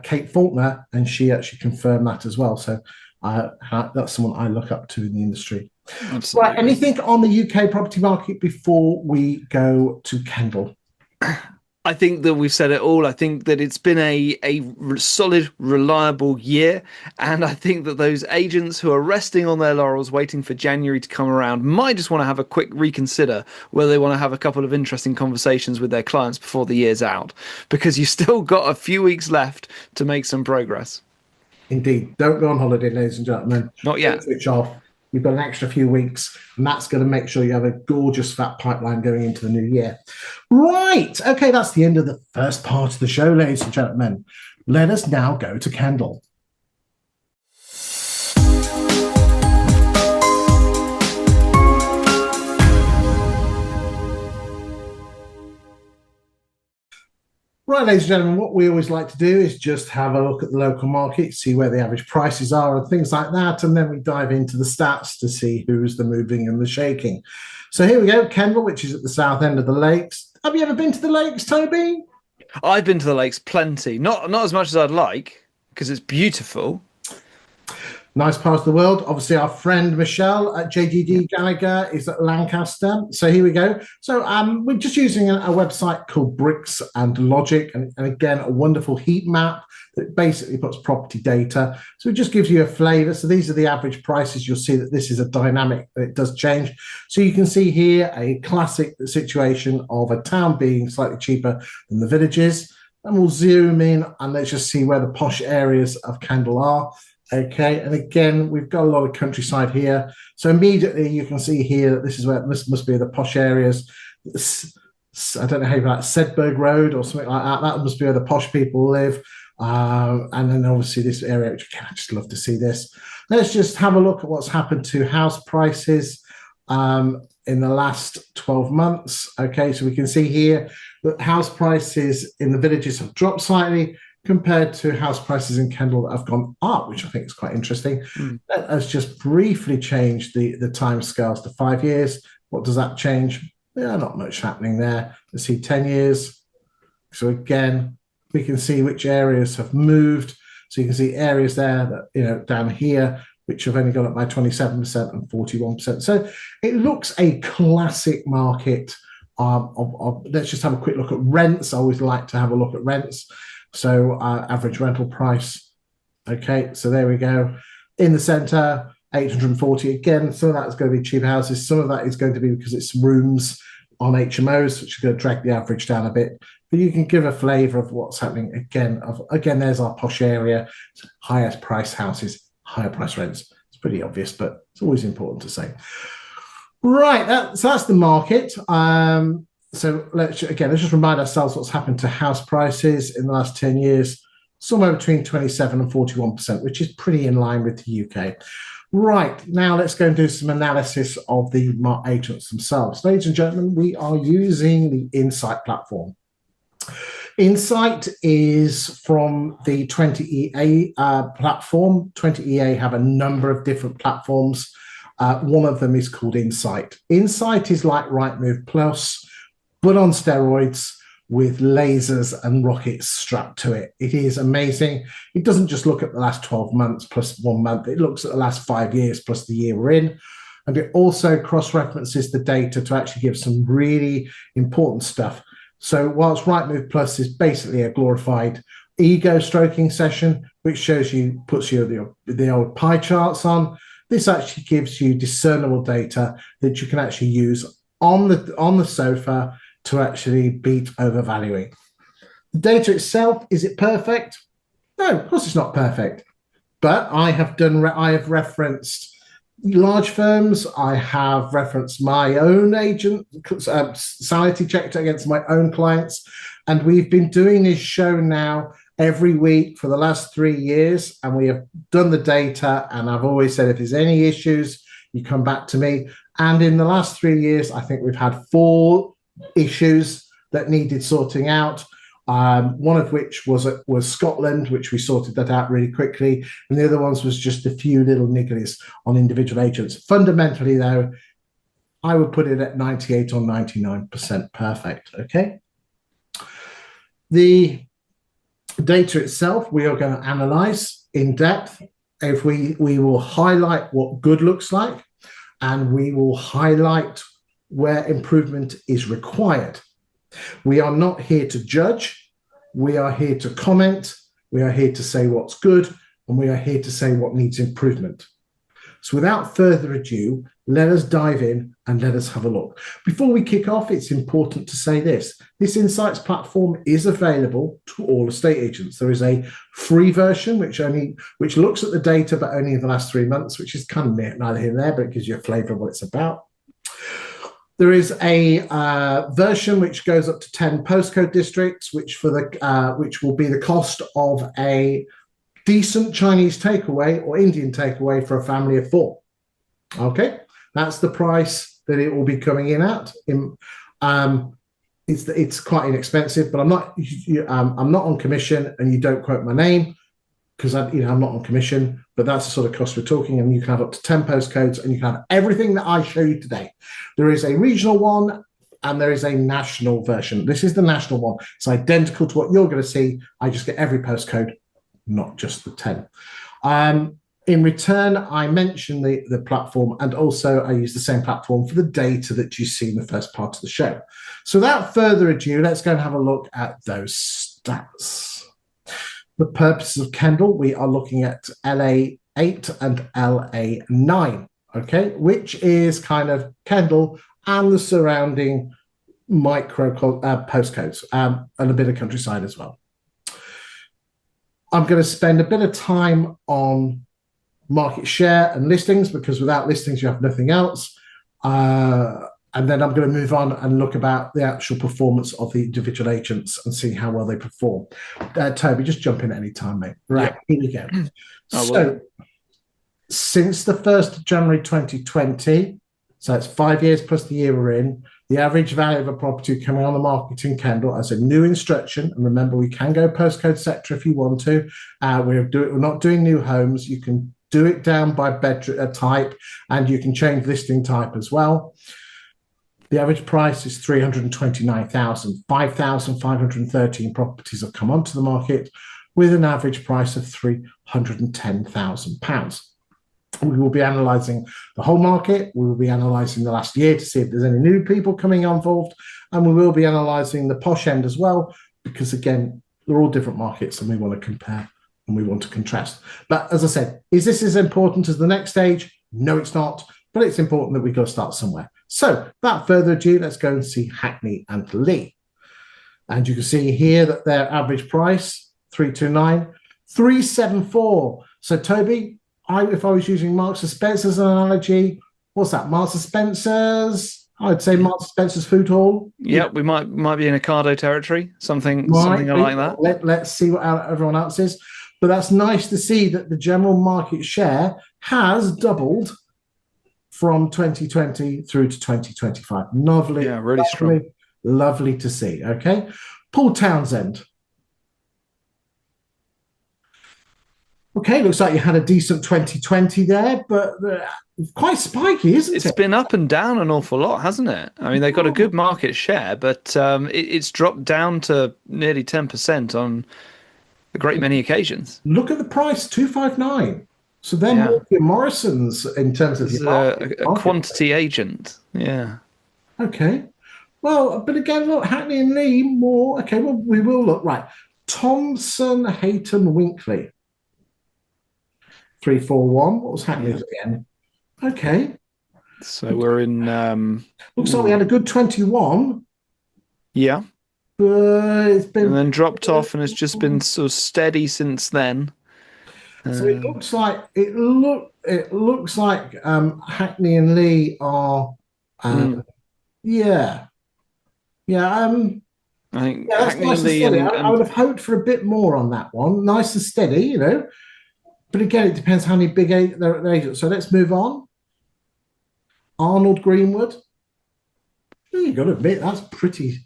Kate Faulkner, and she actually confirmed that as well. So that's someone I look up to in the industry. Absolutely. Right, anything on the UK property market before we go to Kendall? I think that we've said it all. I think that it's been a solid, reliable year. And I think that those agents who are resting on their laurels, waiting for January to come around, might just want to have a quick reconsider whether they want to have a couple of interesting conversations with their clients before the year's out, because you've still got a few weeks left to make some progress. Indeed. Don't go on holiday, ladies and gentlemen. Not yet. Don't switch off. You've got an extra few weeks, and that's going to make sure you have a gorgeous fat pipeline going into the new year. Right. Okay, that's the end of the first part of the show, ladies and gentlemen. Let us now go to Kendall. Right, ladies and gentlemen, what we always like to do is just have a look at the local market, see where the average prices are and things like that, and then we dive into the stats to see who's the moving and the shaking. So here we go, Kendall, which is at the south end of the lakes. Have you ever been to the lakes, Toby? I've been to the lakes plenty. Not as much as I'd like, because it's beautiful. Nice part of the world. Obviously, our friend Michelle at JGD Gallagher is at Lancaster. So here we go. So we're just using a website called Bricks and Logic, and again, a wonderful heat map that basically puts property data. So it just gives you a flavour. So these are the average prices. You'll see that this is a dynamic, it does change. So you can see here a classic situation of a town being slightly cheaper than the villages. And we'll zoom in and let's just see where the posh areas of Kendall are. Okay, and again, we've got a lot of countryside here. So immediately you can see here that this must be the posh areas. I don't know how you like Sedberg Road or something like that. That must be where the posh people live. And then obviously this area, which I just love to see this. Let's just have a look at what's happened to house prices in the last 12 months. Okay, so we can see here that house prices in the villages have dropped slightly, compared to house prices in Kendall that have gone up, which I think is quite interesting. That has just briefly changed the time scales to 5 years. What does that change? Yeah, not much happening there. Let's see 10 years. So again, we can see which areas have moved. So you can see areas there that, down here, which have only gone up by 27% and 41%. So it looks a classic market let's just have a quick look at rents. I always like to have a look at rents. So average rental price. Okay, so there we go. In the centre, 840. Again, some of that is going to be cheap houses. Some of that is going to be because it's rooms on HMOs, which is going to drag the average down a bit. But you can give a flavour of what's happening. Again, there's our posh area. Higher price houses, higher price rents. It's pretty obvious, but it's always important to say. Right, so that's the market. So let's just remind ourselves what's happened to house prices in the last 10 years, somewhere between 27 and 41%, which is pretty in line with the UK. Right, now let's go and do some analysis of the agents themselves. Ladies and gentlemen, we are using the Insight platform. Insight is from the 20EA platform. 20EA have a number of different platforms. One of them is called Insight. Insight is like Rightmove Plus, but on steroids with lasers and rockets strapped to it. It is amazing. It doesn't just look at the last 12 months plus 1 month. It looks at the last 5 years plus the year we're in. And it also cross-references the data to actually give some really important stuff. So whilst Rightmove Plus is basically a glorified ego stroking session, which shows you, puts you the old pie charts on, this actually gives you discernible data that you can actually use on the sofa to actually beat overvaluing. The data itself, is it perfect? No, of course it's not perfect. But I have referenced large firms. I have referenced my own agent, sanity checked against my own clients. And we've been doing this show now every week for the last 3 years. And we have done the data. And I've always said, if there's any issues, you come back to me. And in the last 3 years, I think we've had 4 issues that needed sorting out. One of which was Scotland, which we sorted that out really quickly. And the other ones was just a few little nigglies on individual agents. Fundamentally, though, I would put it at 98 or 99% perfect, okay? The data itself, we are going to analyze in depth. If we will highlight what good looks like, and we will highlight where improvement is required. We are not here to judge. We are here to comment. We are here to say what's good, and we are here to say what needs improvement. So without further ado, let us dive in and let us have a look. Before we kick off, it's important to say this. This Insights platform is available to all estate agents. There is a free version which looks at the data, but only in the last 3 months, which is kind of neither here nor there, but it gives you a flavor of what it's about. There is a version which goes up to 10 postcode districts, which will be the cost of a decent Chinese takeaway or Indian takeaway for a family of 4. Okay, that's the price that it will be coming in at. It's quite inexpensive, but I'm not on commission, and you don't quote my name because I'm not on commission. But that's the sort of cost we're talking, and you can have up to 10 postcodes, and you can have everything that I show you today. There is a regional one, and there is a national version. This is the national one. It's identical to what you're going to see. I just get every postcode, not just the 10. In return, I mention the platform, and also I use the same platform for the data that you see in the first part of the show. So without further ado, let's go and have a look at those stats. The purposes of Kendall, we are looking at LA8 and LA9, okay, which is kind of Kendall and the surrounding micro postcodes, and a bit of countryside as well. I'm going to spend a bit of time on market share and listings, because without listings, you have nothing else. And then I'm going to move on and look about the actual performance of the individual agents and see how well they perform. Toby, just jump in at any time, mate. Right, Here we go. So since the 1st of January 2020, so it's 5 years plus the year we're in, the average value of a property coming on the market in Kendall as a new instruction, and remember, we can go postcode sector if you want to. We're not doing new homes. You can do it down by bedroom type, and you can change listing type as well. The average price is $329,000. 5,513 properties have come onto the market with an average price of £310,000. We will be analysing the whole market. We will be analysing the last year to see if there's any new people coming involved, and we will be analysing the posh end as well, because again, they're all different markets, and we want to compare and we want to contrast. But as I said, is this as important as the next stage? No, it's not. But it's important that we've got to start somewhere. So without further ado, let's go and see Hackney and Lee. And you can see here that their average price, 329, 374. So Toby, if I was using Marks and Spencer's as an analogy, what's that? Marks and Spencer's? I'd say Marks and Spencer's Food Hall. Yeah, we might be in Ocado territory, something like that. Let's see what everyone else is. But that's nice to see that the general market share has doubled from 2020 through to 2025. Lovely. Yeah, really strong. Lovely to see. Okay. Paul Townsend. Okay, looks like you had a decent 2020 there, but quite spiky, isn't it? It's been up and down an awful lot, hasn't it? I mean, they've got a good market share, but it's dropped down to nearly 10% on a great many occasions. Look at the price, 259. So they're Yeah. more your Morrisons in terms of This your is a market. quantity agent. Yeah. Okay. Well, but again, look, Hackney and Lee more. Okay, well, we will look. Right. Thompson, Hayton, Winkley. 341. What was Hackney's again? Okay. So we're in. Looks like we had a good 21. Yeah. But it's been. And then dropped off, and it's just been sort of steady since then. So it looks like it looks like Hackney and Lee are yeah. I think Yeah, that's Hackney nice and and Lee steady. I would have hoped for a bit more on that one. Nice and steady, you know. But again, it depends how many big they're agents. So let's move on. Arnold Greenwood. You got to admit that's pretty.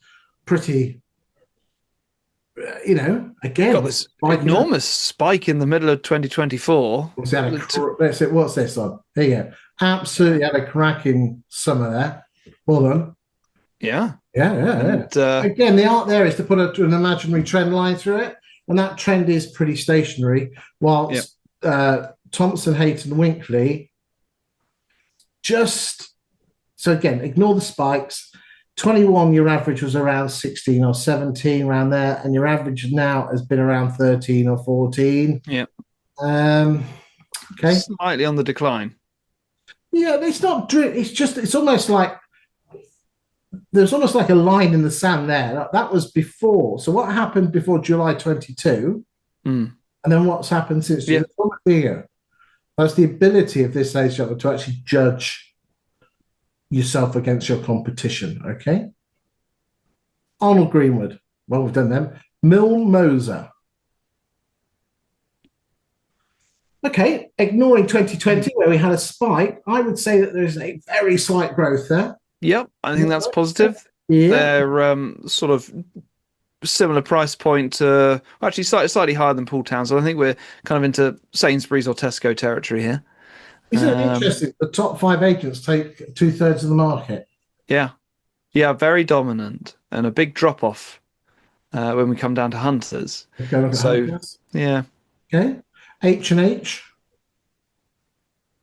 You know, again, got this enormous spike in the middle of 2024. Let's see, what's this on? Here you go. Absolutely had a cracking summer there. Well done. Yeah. Yeah. Again, the art there is to put an imaginary trend line through it, and that trend is pretty stationary. Whilst Thompson, Hayton, Winkley, so again, ignore the spikes. 21, your average was around 16 or 17 around there, and your average now has been around 13 or 14. Yeah. Okay. Slightly on the decline. Yeah, it's not. It's almost like there's almost like a line in the sand there. That was before. So what happened before July 22? And then what's happened since? Yeah. That's the ability of this age to actually judge yourself against your competition. Okay. Arnold Greenwood. Well, we've done them. Milne Moser. Okay, ignoring 2020 where we had a spike, I would say that there's a very slight growth there. Yep, I think that's positive. Yeah. They're sort of similar price point to actually slightly higher than Paul Townsend. I think we're kind of into Sainsbury's or Tesco territory here. Isn't it interesting? The top 5 agents take 2/3 of the market. Yeah, very dominant, and a big drop off when we come down to hunters. Okay, look at hunters. Yeah. Okay, H&H.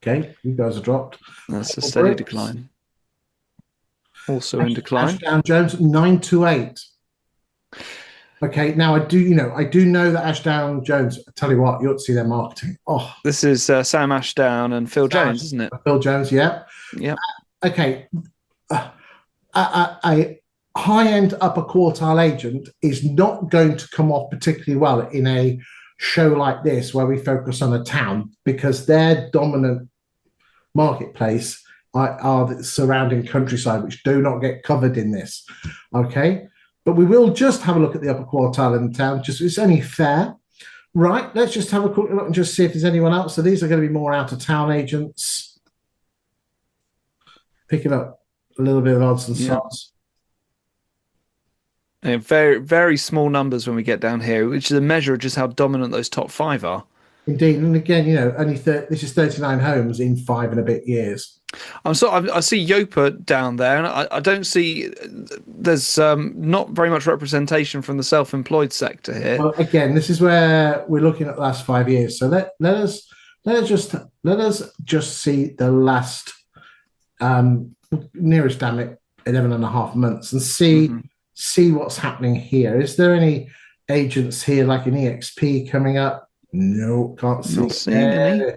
Okay, you guys are dropped. That's a steady decline. Also in decline. Ashdown Jones 928. Okay, now I do know that Ashdown Jones. I tell you what, you ought to see their marketing. Oh, this is Sam Ashdown and Phil Jones, isn't it? Phil Jones, yeah. Okay, a high-end upper quartile agent is not going to come off particularly well in a show like this where we focus on a town, because their dominant marketplace are the surrounding countryside, which do not get covered in this. Okay. But we will just have a look at the upper quartile in the town. It's only fair. Right, let's just have a quick look and just see if there's anyone else. So these are going to be more out-of-town agents. Picking up a little bit of odds and sods. Yeah, very, very small numbers when we get down here, which is a measure of just how dominant those top 5 are. Indeed, and again, this is 39 homes in 5 and a bit years. I see Yopa down there, and I don't see there's not very much representation from the self-employed sector here. Well, again, this is where we're looking at the last 5 years. So let us just see the last nearest, damn it, 11 and a half months and see what's happening here. Is there any agents here like an EXP coming up? No, can't see. Not seeing any.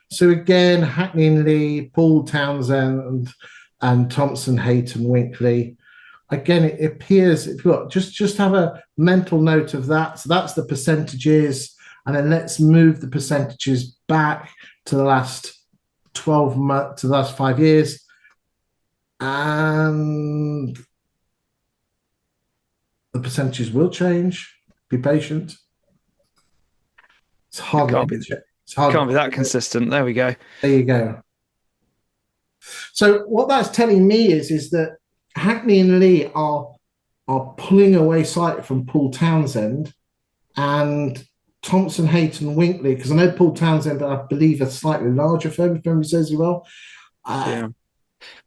So again, Hackney and Lee, Paul Townsend, and Thompson, Hayton, Winkley. Again, it appears, look, just have a mental note of that. So that's the percentages, and then let's move the percentages back to the last 12 months, to the last 5 years, and the percentages will change. Be patient. It's hard. Can't be that consistent. There we go. There you go. So what that's telling me is that Hackney and Lee are are pulling away slightly from Paul Townsend and Thompson, Hayton, Winkley, because I know Paul Townsend, I believe, a slightly larger firm, if memory serves you well. Yeah.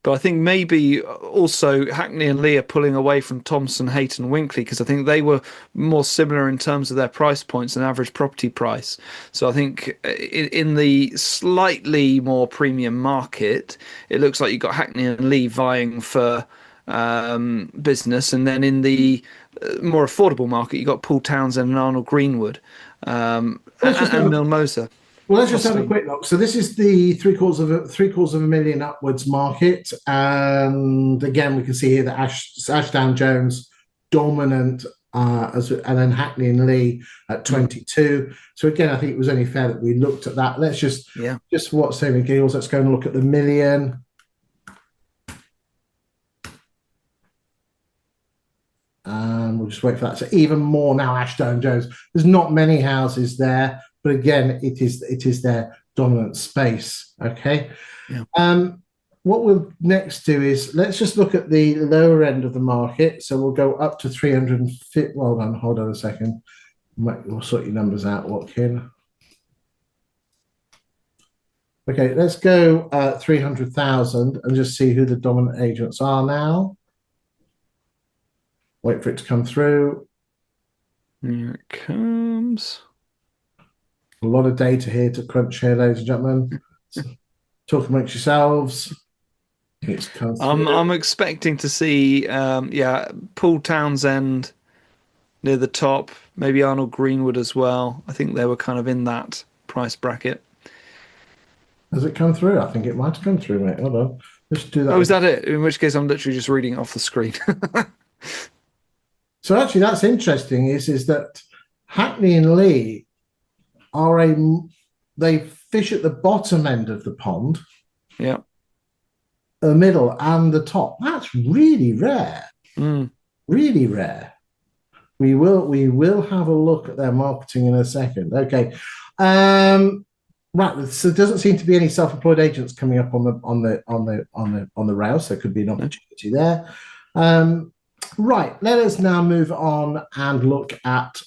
But I think maybe also Hackney and Lee are pulling away from Thomson, Hayton, Winkley because I think they were more similar in terms of their price points and average property price. So I think in the slightly more premium market, it looks like you've got Hackney and Lee vying for business, and then in the more affordable market, you've got Paul Townsend and Arnold Greenwood and Mill Moser. Well, let's just have a quick look. So this is the three quarters of a million upwards market, and again we can see here that Ashdown Jones dominant, and then Hackney and Lee at 22. So again, I think it was only fair that we looked at that. Let's just what's Sammy Gills. Let's go and look at the million. And we'll just wait for that. So even more now, Ashdown Jones. There's not many houses there. But again, it is their dominant space. Okay. Yeah. What we'll next do is let's just look at the lower end of the market. So we'll go up to 350. Well, hold on a second. We'll sort your numbers out, Watkin. Okay, let's go 300,000 and just see who the dominant agents are now. Wait for it to come through. Here it comes. A lot of data here to crunch here, ladies and gentlemen. So, talk amongst yourselves. I'm expecting to see, Paul Townsend near the top, maybe Arnold Greenwood as well. I think they were kind of in that price bracket. Has it come through? I think it might have come through, mate. Hold on. Let's do that. Oh, is that it? In which case, I'm literally just reading it off the screen. So actually, that's interesting. Is that Hackney and Lee they fish at the bottom end of the pond, the middle and the top. That's really rare. Really rare. We will have a look at their marketing in a second. Okay. Right. So there doesn't seem to be any self-employed agents coming up on the rail, so there could be an opportunity there. Right. Let us now move on and look at.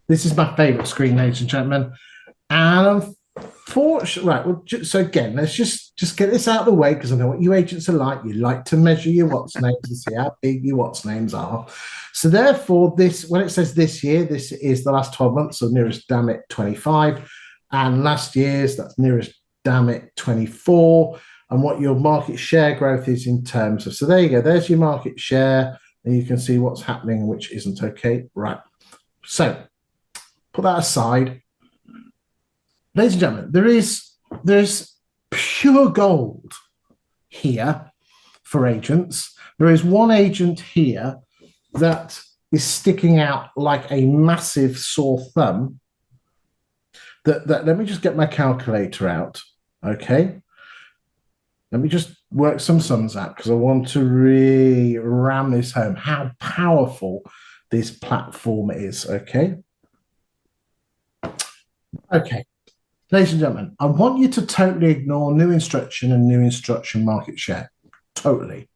This is my favourite screen, ladies and gentlemen. And unfortunately, right, well, so again, let's just get this out of the way because I know what you agents are like. You like to measure your what's names and see how big your what's names are. So therefore, when it says this year, this is the last 12 months, so nearest damn it 25. And last year's, that's nearest damn it 24. And what your market share growth is in terms of. So there you go. There's your market share. And you can see what's happening and which isn't okay. Right. So put that aside. Ladies and gentlemen, there's pure gold here for agents. There is one agent here that is sticking out like a massive sore thumb. That let me just get my calculator out. Okay. Let me just work some sums out because I want to really ram this home, how powerful this platform is. Okay. Okay. Ladies and gentlemen, I want you to totally ignore new instruction and new instruction market share. Totally.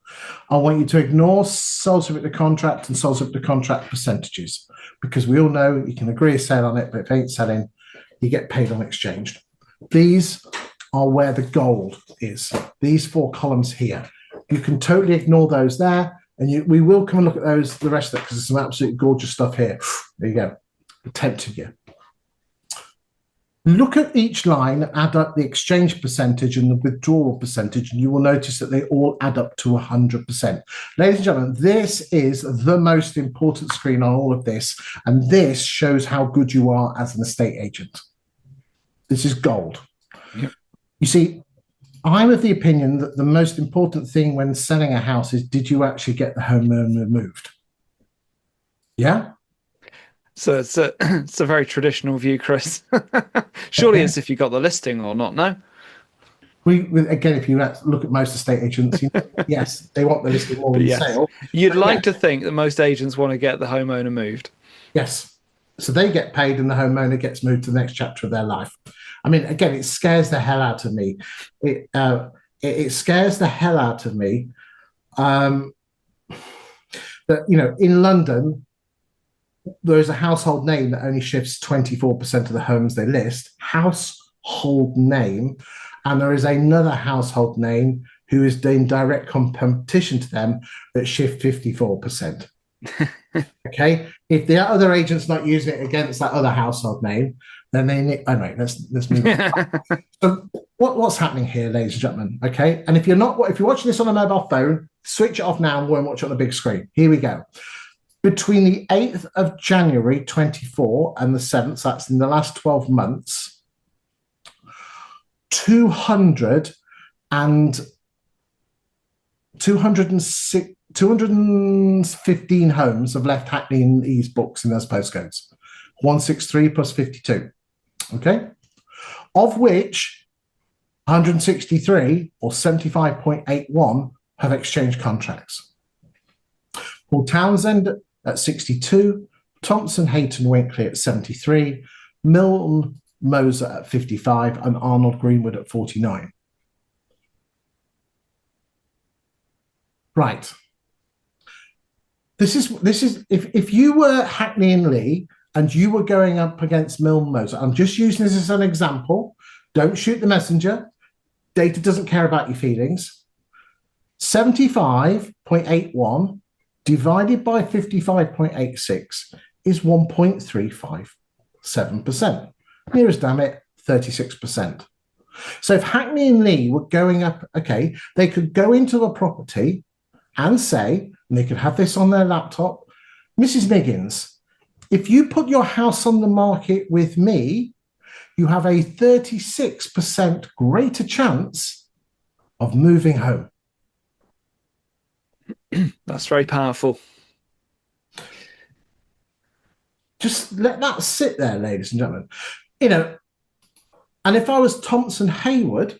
I want you to ignore sole subject to contract and sole subject to contract percentages because we all know you can agree a sale on it, but if it ain't selling, you get paid on exchange. These are where the gold is. These 4 columns here. You can totally ignore those there, and we will come and look at those, the rest of it, because there's some absolutely gorgeous stuff here. There you go. I'm tempting you. Look at each line, add up the exchange percentage and the withdrawal percentage, and you will notice that they all add up to 100%. Ladies and gentlemen, this is the most important screen on all of this, and this shows how good you are as an estate agent. This is gold. Yep. You see, I'm of the opinion that the most important thing when selling a house is, did you actually get the homeowner removed? Yeah? So it's a very traditional view, Chris. Surely it's if you got the listing or not, no? Again, if you look at most estate agents, yes, they want the listing more than the sale. You'd like to think that most agents want to get the homeowner moved. Yes. So they get paid and the homeowner gets moved to the next chapter of their life. I mean, again, it scares the hell out of me. It scares the hell out of me. that, in London, there is a household name that only shifts 24% of the homes they list. Household name. And there is another household name who is in direct competition to them that shift 54%. Okay, if the other agent's not using it against that other household name, then they need. Oh no, let's move on. So what's happening here, ladies and gentlemen? Okay, and if you're watching this on a mobile phone, switch it off now and go and watch it on the big screen. Here we go. Between the 8th of January 24 and the 7th, so that's in the last 12 months, 215 homes have left Hackney in these books in those postcodes. 163 plus 52. Okay? Of which 163 or 75.81 have exchanged contracts. Paul Townsend at 62, Thompson, Hayton, Winkley at 73, Milton, Moser at 55, and Arnold Greenwood at 49. Right. This is if you were Hackney and Lee and you were going up against Milton Moser, I'm just using this as an example. Don't shoot the messenger. Data doesn't care about your feelings. 75.81 divided by 55.86 is 1.357%. Nearest damn it, 36%. So if Hackney and Lee were going up, okay, they could go into a property and say, and they could have this on their laptop, Mrs. Miggins, if you put your house on the market with me, you have a 36% greater chance of moving home. That's very powerful. Just let that sit there, ladies and gentlemen. And if I was Thompson Hayward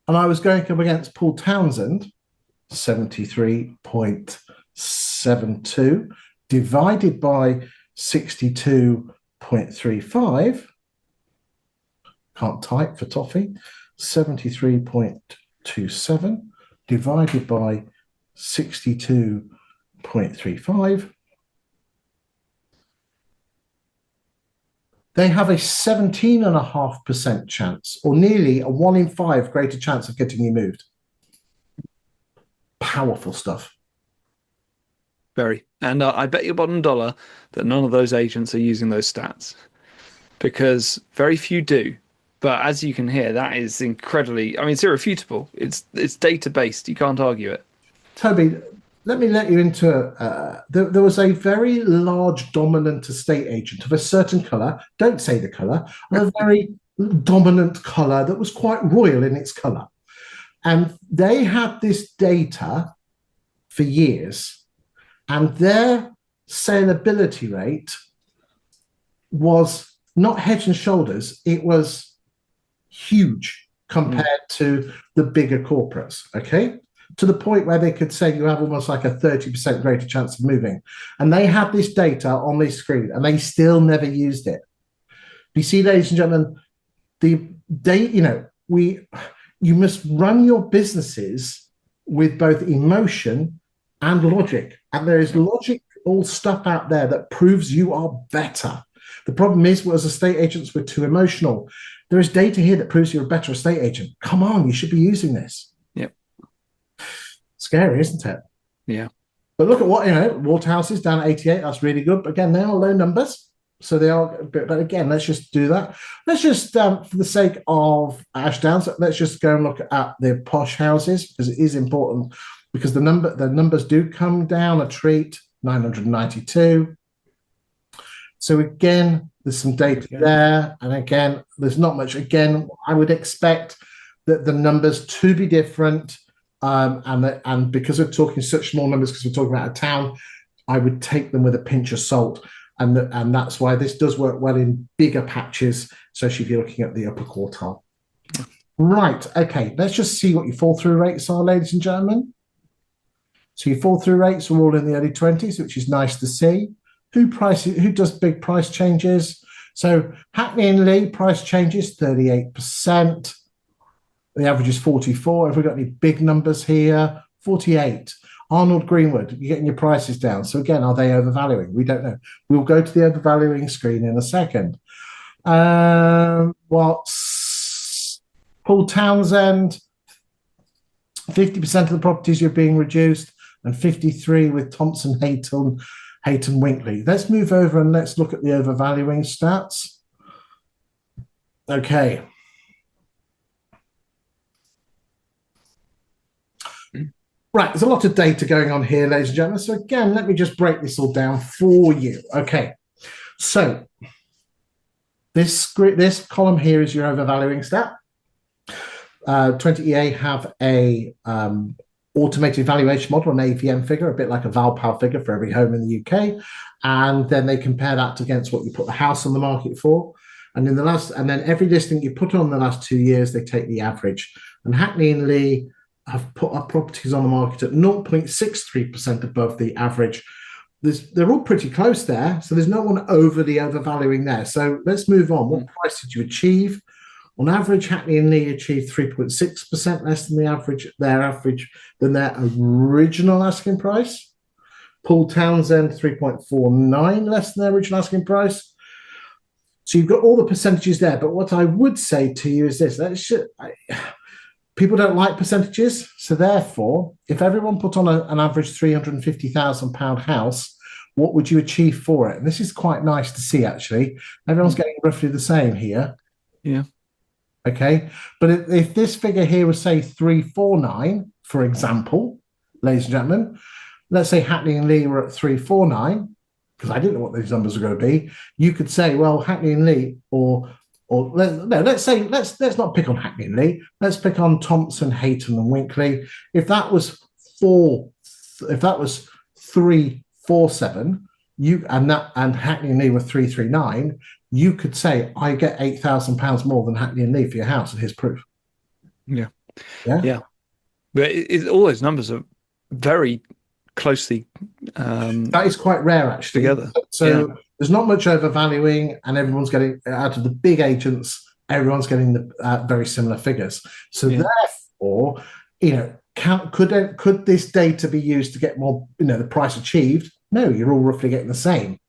and I was going up against Paul Townsend, 73.72 divided by 62.35, can't type for toffee, 73.27 divided by 62.35, they have a 17.5% chance, or nearly a 1 in 5 greater chance of getting you moved. Powerful stuff. Very. And I bet your bottom dollar that none of those agents are using those stats, because very few do. But as you can hear, that is incredibly, it's irrefutable. It's data-based. You can't argue it. Toby, let me let you into, there was a very large dominant estate agent of a certain colour, don't say the colour, a very dominant colour that was quite royal in its colour. And they had this data for years, and their saleability rate was not head and shoulders, it was huge compared to the bigger corporates, okay? To the point where they could say you have almost like a 30% greater chance of moving. And they had this data on this screen, and they still never used it. You see, ladies and gentlemen, you must run your businesses with both emotion and logic. And there is logical stuff out there that proves you are better. The problem is, as estate agents, we're too emotional. There is data here that proves you're a better estate agent. Come on, you should be using this. Yep. Scary, isn't it? Yeah. But look at what, Waterhouse is down at 88. That's really good. But again, they are low numbers. So they are, but again, let's just do that. Let's just, for the sake of Ashdown, let's just go and look at the posh houses, because it is important, because the numbers do come down a treat, 992. So again, there's some data there. And again, there's not much. Again, I would expect that the numbers to be different. And because we're talking such small numbers, because we're talking about a town, I would take them with a pinch of salt. And that's why this does work well in bigger patches, especially if you're looking at the upper quartile. Right, okay, let's just see what your fall-through rates are, ladies and gentlemen. So your fall-through rates are all in the early 20s, which is nice to see. Who does big price changes? So Hackney and Lee price changes 38%. The average is 44. Have we got any big numbers here? 48. Arnold Greenwood, you're getting your prices down. So again, are they overvaluing? We don't know. We'll go to the overvaluing screen in a second. What's Paul Townsend? 50% of the properties you're being reduced, and 53 with Thompson, Hayton, Winkley. Let's move over and let's look at the overvaluing stats. Okay. Right, there's a lot of data going on here, ladies and gentlemen. So again, let me just break this all down for you. Okay, so this column here is your overvaluing stat. 20EA have a automated valuation model, an AVM figure, a bit like a Valpal figure for every home in the UK, and then they compare that against what you put the house on the market for. And then every listing you put on the last 2 years, they take the average. And Hackney and Lee have put up properties on the market at 0.63% above the average. They're all pretty close there, so there's no one overvaluing there. So let's move on. What price did you achieve? On average, Hackney and Lee achieved 3.6% less than their original asking price. Paul Townsend, 3.49 less than their original asking price. So you've got all the percentages there. But what I would say to you is this: people don't like percentages. So therefore, if everyone put on an average £350,000 house, what would you achieve for it? And this is quite nice to see, actually. Everyone's getting roughly the same here. Yeah. Okay. But if this figure here was, say, 349, for example, ladies and gentlemen, let's say Hackney and Lee were at 349, because I didn't know what these numbers were going to be. You could say, well, Hackney and Lee, let's not pick on Hackney and Lee. Let's pick on Thompson, Hayton, and Winkley. If that was 347, and Hackney and Lee were 339, you could say, I get £8,000 more than Hackney and Lee for your house, and here's proof. Yeah. But all those numbers are very closely that is quite rare, actually, together. So there's not much overvaluing, and everyone's getting, out of the big agents, everyone's getting the very similar figures. So therefore, could this data be used to get more, the price achieved? No, you're all roughly getting the same.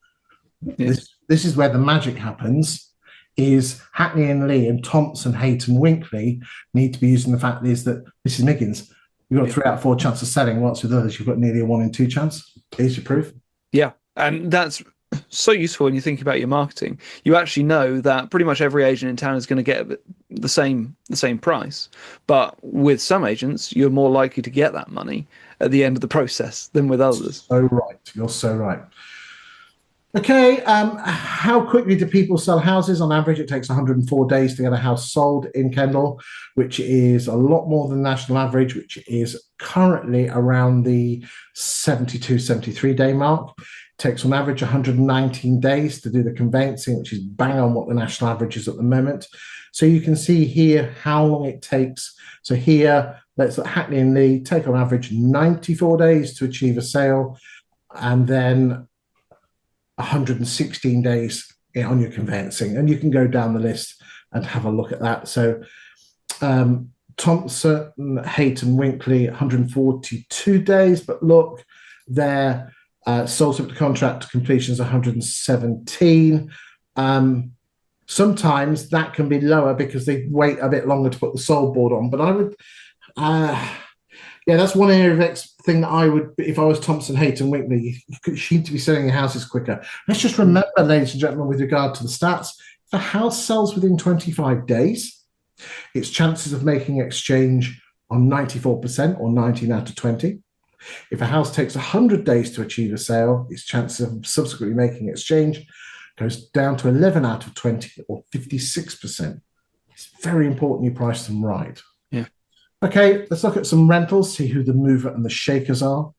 This is where the magic happens. Is Hackney and Lee and Thompson, Hayton, Winkley need to be using the fact is that this is Miggins. You've got 3 out of 4 chance of selling. Whilst with others, you've got nearly a 1 in 2 chance. Here's your proof. Yeah, and that's so useful when you think about your marketing. You actually know that pretty much every agent in town is going to get the same price, but with some agents, you're more likely to get that money at the end of the process than with others. So right, you're so right. Okay, how quickly do people sell houses? On average, it takes 104 days to get a house sold in Kendal, which is a lot more than the national average, which is currently around the 72, 73 day mark. It takes on average 119 days to do the conveyancing, which is bang on what the national average is at the moment. So you can see here how long it takes. So here, let's let Hackney and Lee take on average 94 days to achieve a sale, and then 116 days on your conveyancing, and you can go down the list and have a look at that. So Thompson, Hayton, Winkley, 142 days, but look, their sold subject to contract completion is 117. Sometimes that can be lower because they wait a bit longer to put the sold board on, but I would that's one area of thing that I would, if I was Thompson, Hayton, Winkley, you need to be selling your houses quicker. Let's just remember, ladies and gentlemen, with regard to the stats, if a house sells within 25 days, its chances of making exchange are 94% or 19 out of 20. If a house takes 100 days to achieve a sale, its chances of subsequently making exchange goes down to 11 out of 20 or 56%. It's very important you price them right. Okay, let's look at some rentals, see who the mover and the shakers are.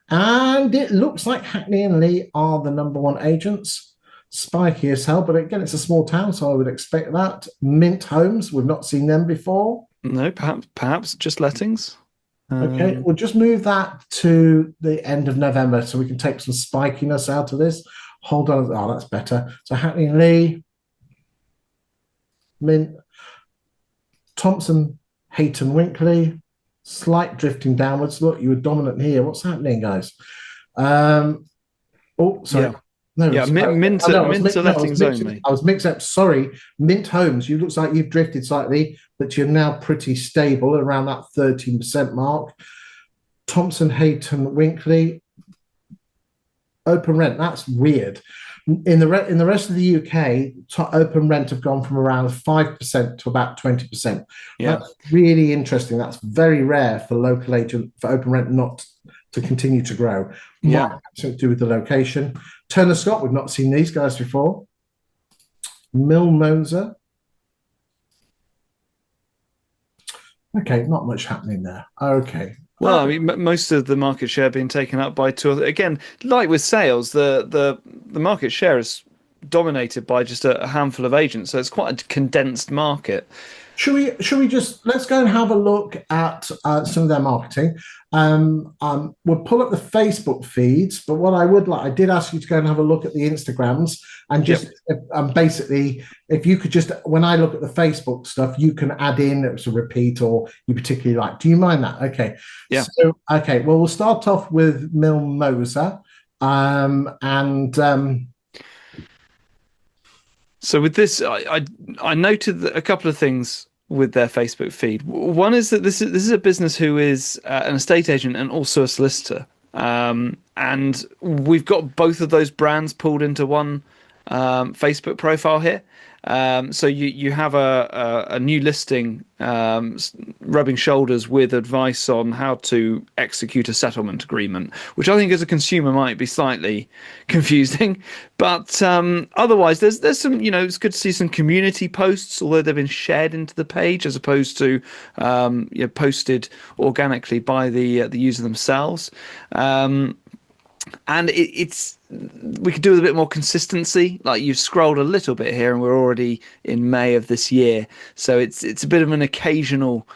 And it looks like Hackney and Lee are the #1 agents. Spiky as hell, but again, it's a small town, so I would expect that. Mint Homes, we've not seen them before. No, perhaps just lettings. Okay, we'll just move that to the end of November so we can take some spikiness out of this. Hold on. Oh, that's better. So Hackney and Lee, Mint, Thompson, Hayton, Winkley, Slight drifting downwards. Look, you were dominant here. What's happening, guys? Um, oh, sorry. Yeah. No, Yeah, sorry. Oh, no, Minter lettings only. I was mixed up. Sorry, Mint Homes. You looks like you've drifted slightly, but you're now pretty stable around that 13% mark. Thompson, Hayton, Winkley, open rent. That's weird. In the rest of the UK, open rent have gone from around 5% to about 20%. Yeah. That's really interesting. That's very rare for local agent for open rent not to continue to grow. Yeah. Might have something to do with the location. Turner Scott, we've not seen these guys before. Mill Moser. Okay, not much happening there. Okay. Well, I mean, most of the market share being taken up by two. Again, like with sales, the market share is dominated by just a handful of agents, so it's quite a condensed market. Should we just let's go and have a look at some of their marketing. We'll pull up the Facebook feeds, but what I would like, I did ask you to go and have a look at the Instagrams and just basically, if you could just, when I look at the Facebook stuff, you can add in it's a repeat or you particularly like. Do you mind that? Okay. Yeah. So, okay. Well, we'll start off with Mil Moser, and So with this, I noted a couple of things with their Facebook feed. One is that this is a business who is an estate agent and also a solicitor, and we've got both of those brands pulled into one Facebook profile here. So you have a new listing rubbing shoulders with advice on how to execute a settlement agreement, which I think as a consumer might be slightly confusing. But otherwise, there's some, it's good to see some community posts, although they've been shared into the page as opposed to posted organically by the user themselves. And we could do with a bit more consistency. Like you've scrolled a little bit here, and we're already in May of this year, so it's a bit of an occasional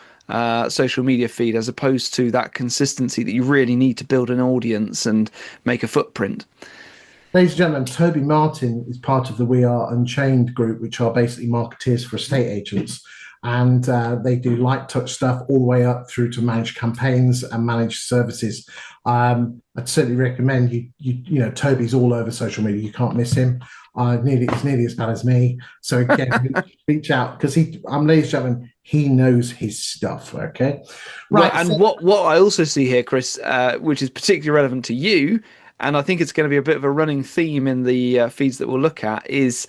social media feed as opposed to that consistency that you really need to build an audience and make a footprint. ladies and gentlemen, Toby Martin is part of the We Are Unchained group, which are basically marketeers for estate agents. And they do light touch stuff all the way up through to managed campaigns and managed services. I'd certainly recommend Toby's all over social media. You can't miss him. He's nearly as bad as me. So again, reach out because ladies and gentlemen, he knows his stuff. Okay, right. And what I also see here, Chris, which is particularly relevant to you, and I think it's going to be a bit of a running theme in the feeds that we'll look at, is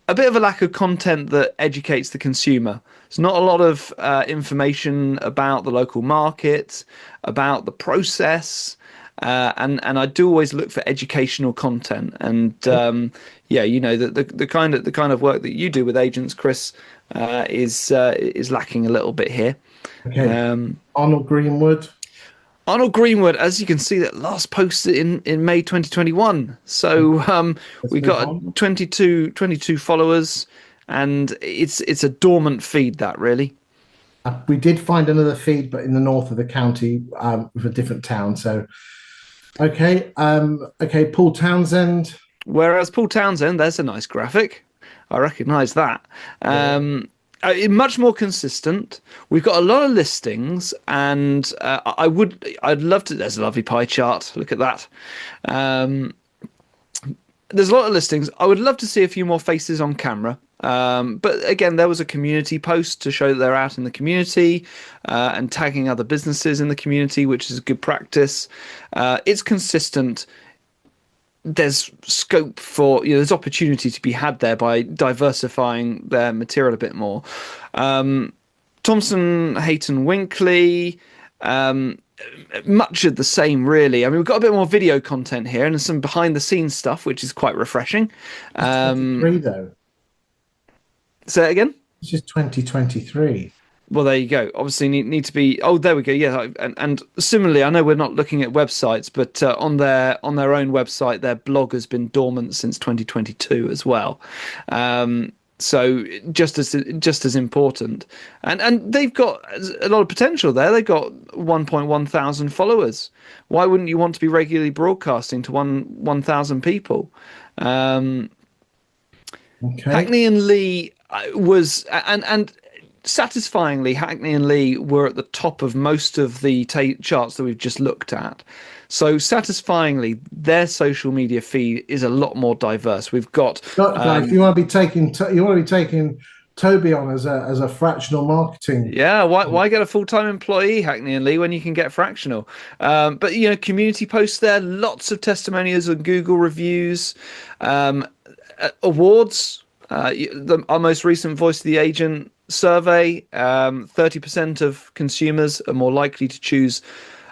a bit of a lack of content that educates the consumer. There's not a lot of information about the local market, about the process, and I do always look for educational content. And the kind of work that you do with agents, Chris, is lacking a little bit here. Okay. Arnold Greenwood. Arnold Greenwood, as you can see, that last posted in May 2021. So we got 22 followers, and it's a dormant feed, that really. We did find another feed, but in the north of the county with a different town. So, okay. Paul Townsend. Whereas Paul Townsend, there's a nice graphic. I recognise that. Much more consistent. We've got a lot of listings, and I'd love to. There's a lovely pie chart. Look at that. There's a lot of listings. I would love to see a few more faces on camera. But again, there was a community post to show that they're out in the community and tagging other businesses in the community, which is a good practice. It's consistent. There's scope for, there's opportunity to be had there by diversifying their material a bit more. Thompson, Hayton, Winkley, much of the same, really. I mean, we've got a bit more video content here and some behind the scenes stuff, which is quite refreshing. 23 though. Say it again? This is 2023. Well, there you go. Obviously, need to be. Oh, there we go. Yeah, and similarly, I know we're not looking at websites, but on their own website, their blog has been dormant since 2022 as well. So just as important, and they've got a lot of potential there. They've got 1.1 thousand followers. Why wouldn't you want to be regularly broadcasting to 1,000 people? Okay. Hackney and Lee was and satisfyingly, Hackney and Lee were at the top of most of the charts that we've just looked at. So satisfyingly, their social media feed is a lot more diverse. We've got If you want to be taking, Toby on as a fractional marketing. yeah, why get a full-time employee, Hackney and Lee, when you can get fractional? But community posts there, lots of testimonials and Google reviews, awards. Our most recent Voice of the Agent survey, 30% of consumers are more likely to choose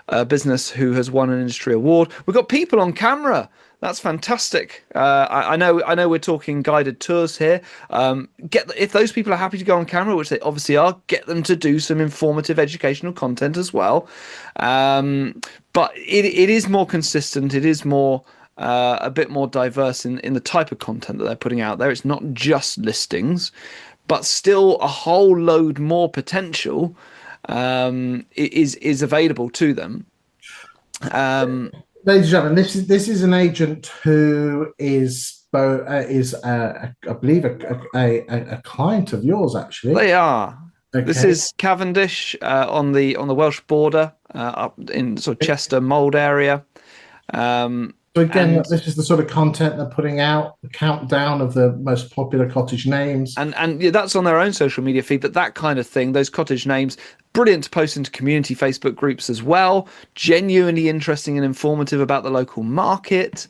a business who has won an industry award. We've got people on camera. That's fantastic. I know we're talking guided tours here. If those people are happy to go on camera, which they obviously are, get them to do some informative educational content as well. But it is more consistent. It is more a bit more diverse in the type of content that they're putting out there. It's not just listings, but still a whole load more potential is available to them. Ladies and gentlemen, this is an agent who is I believe a client of yours, actually. They are. Okay. This is Cavendish on the Welsh border, up in sort of Chester Mold area. So again, this is the sort of content they're putting out, the countdown of the most popular cottage names. And yeah, that's on their own social media feed, but that kind of thing, those cottage names, brilliant to post into community Facebook groups as well. Genuinely interesting and informative about the local market.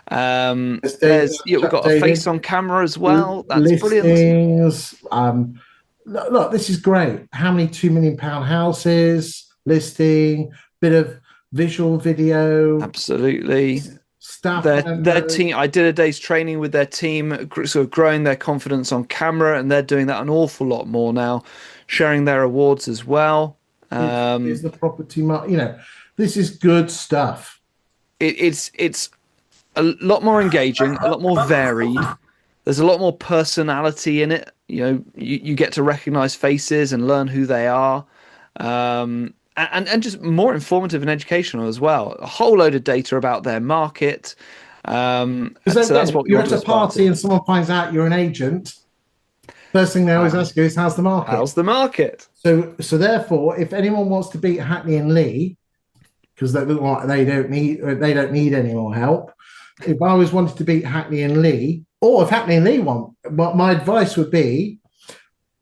We've got a face on camera as well. That's listings, brilliant. Look, this is great. How many £2 million houses, listing, bit of visual video. Absolutely. Their team, I did a day's training with their team, sort of growing their confidence on camera, and they're doing that an awful lot more now, sharing their awards as well. Is the property market, this is good stuff. It's a lot more engaging, a lot more varied. There's a lot more personality in it. You get to recognize faces and learn who they are. And just more informative and educational as well. A whole load of data about their market. So that's what you're at a party and someone finds out you're an agent. First thing they always ask you is, "How's the market?" How's the market? So therefore, if anyone wants to beat Hackney and Lee, because they look like they don't need any more help. If I was wanted to beat Hackney and Lee, or if Hackney and Lee want, my advice would be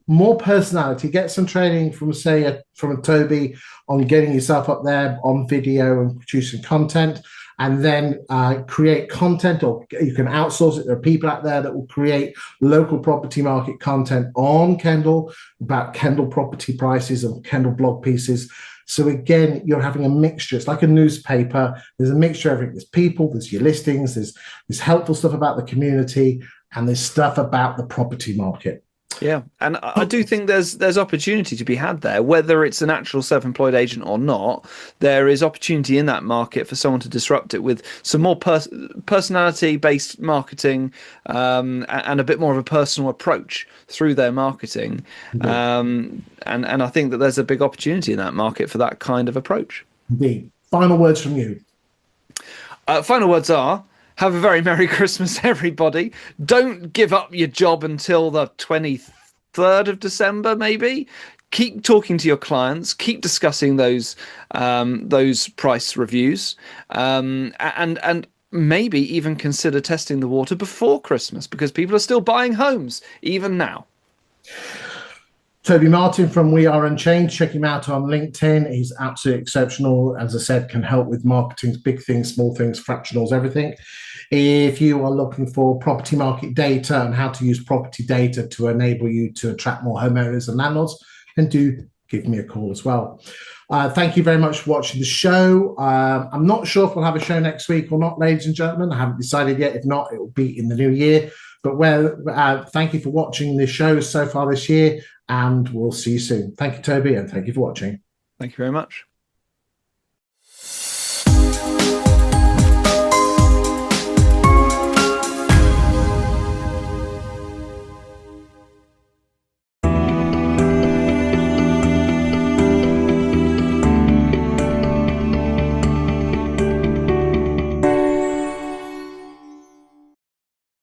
more personality. Get some training from a Toby on getting yourself up there on video and producing content, and then create content, or you can outsource it. There are people out there that will create local property market content on Kendall about Kendall property prices and Kendall blog pieces. So again, you're having a mixture. It's like a newspaper. There's a mixture of everything. There's people, there's your listings, there's helpful stuff about the community, and there's stuff about the property market. Yeah, and I do think there's opportunity to be had there, whether it's an actual self-employed agent or not. There is opportunity in that market for someone to disrupt it with some more personality-based marketing, and a bit more of a personal approach through their marketing. And I think that there's a big opportunity in that market for that kind of approach. Indeed. Final words from you. Final words are: have a very Merry Christmas, everybody. Don't give up your job until the 23rd of December, maybe. Keep talking to your clients. Keep discussing those price reviews, and maybe even consider testing the water before Christmas, because people are still buying homes even now. Toby Martin from We Are Unchained. Check him out on LinkedIn. He's absolutely exceptional. As I said, can help with marketing, big things, small things, fractionals, everything. If you are looking for property market data and how to use property data to enable you to attract more homeowners and landlords, then do give me a call as well. Thank you very much for watching the show. I'm not sure if we'll have a show next week or not, ladies and gentlemen. I haven't decided yet. If not, it will be in the new year. But thank you for watching the show so far this year, and we'll see you soon. Thank you, Toby, and thank you for watching. Thank you very much.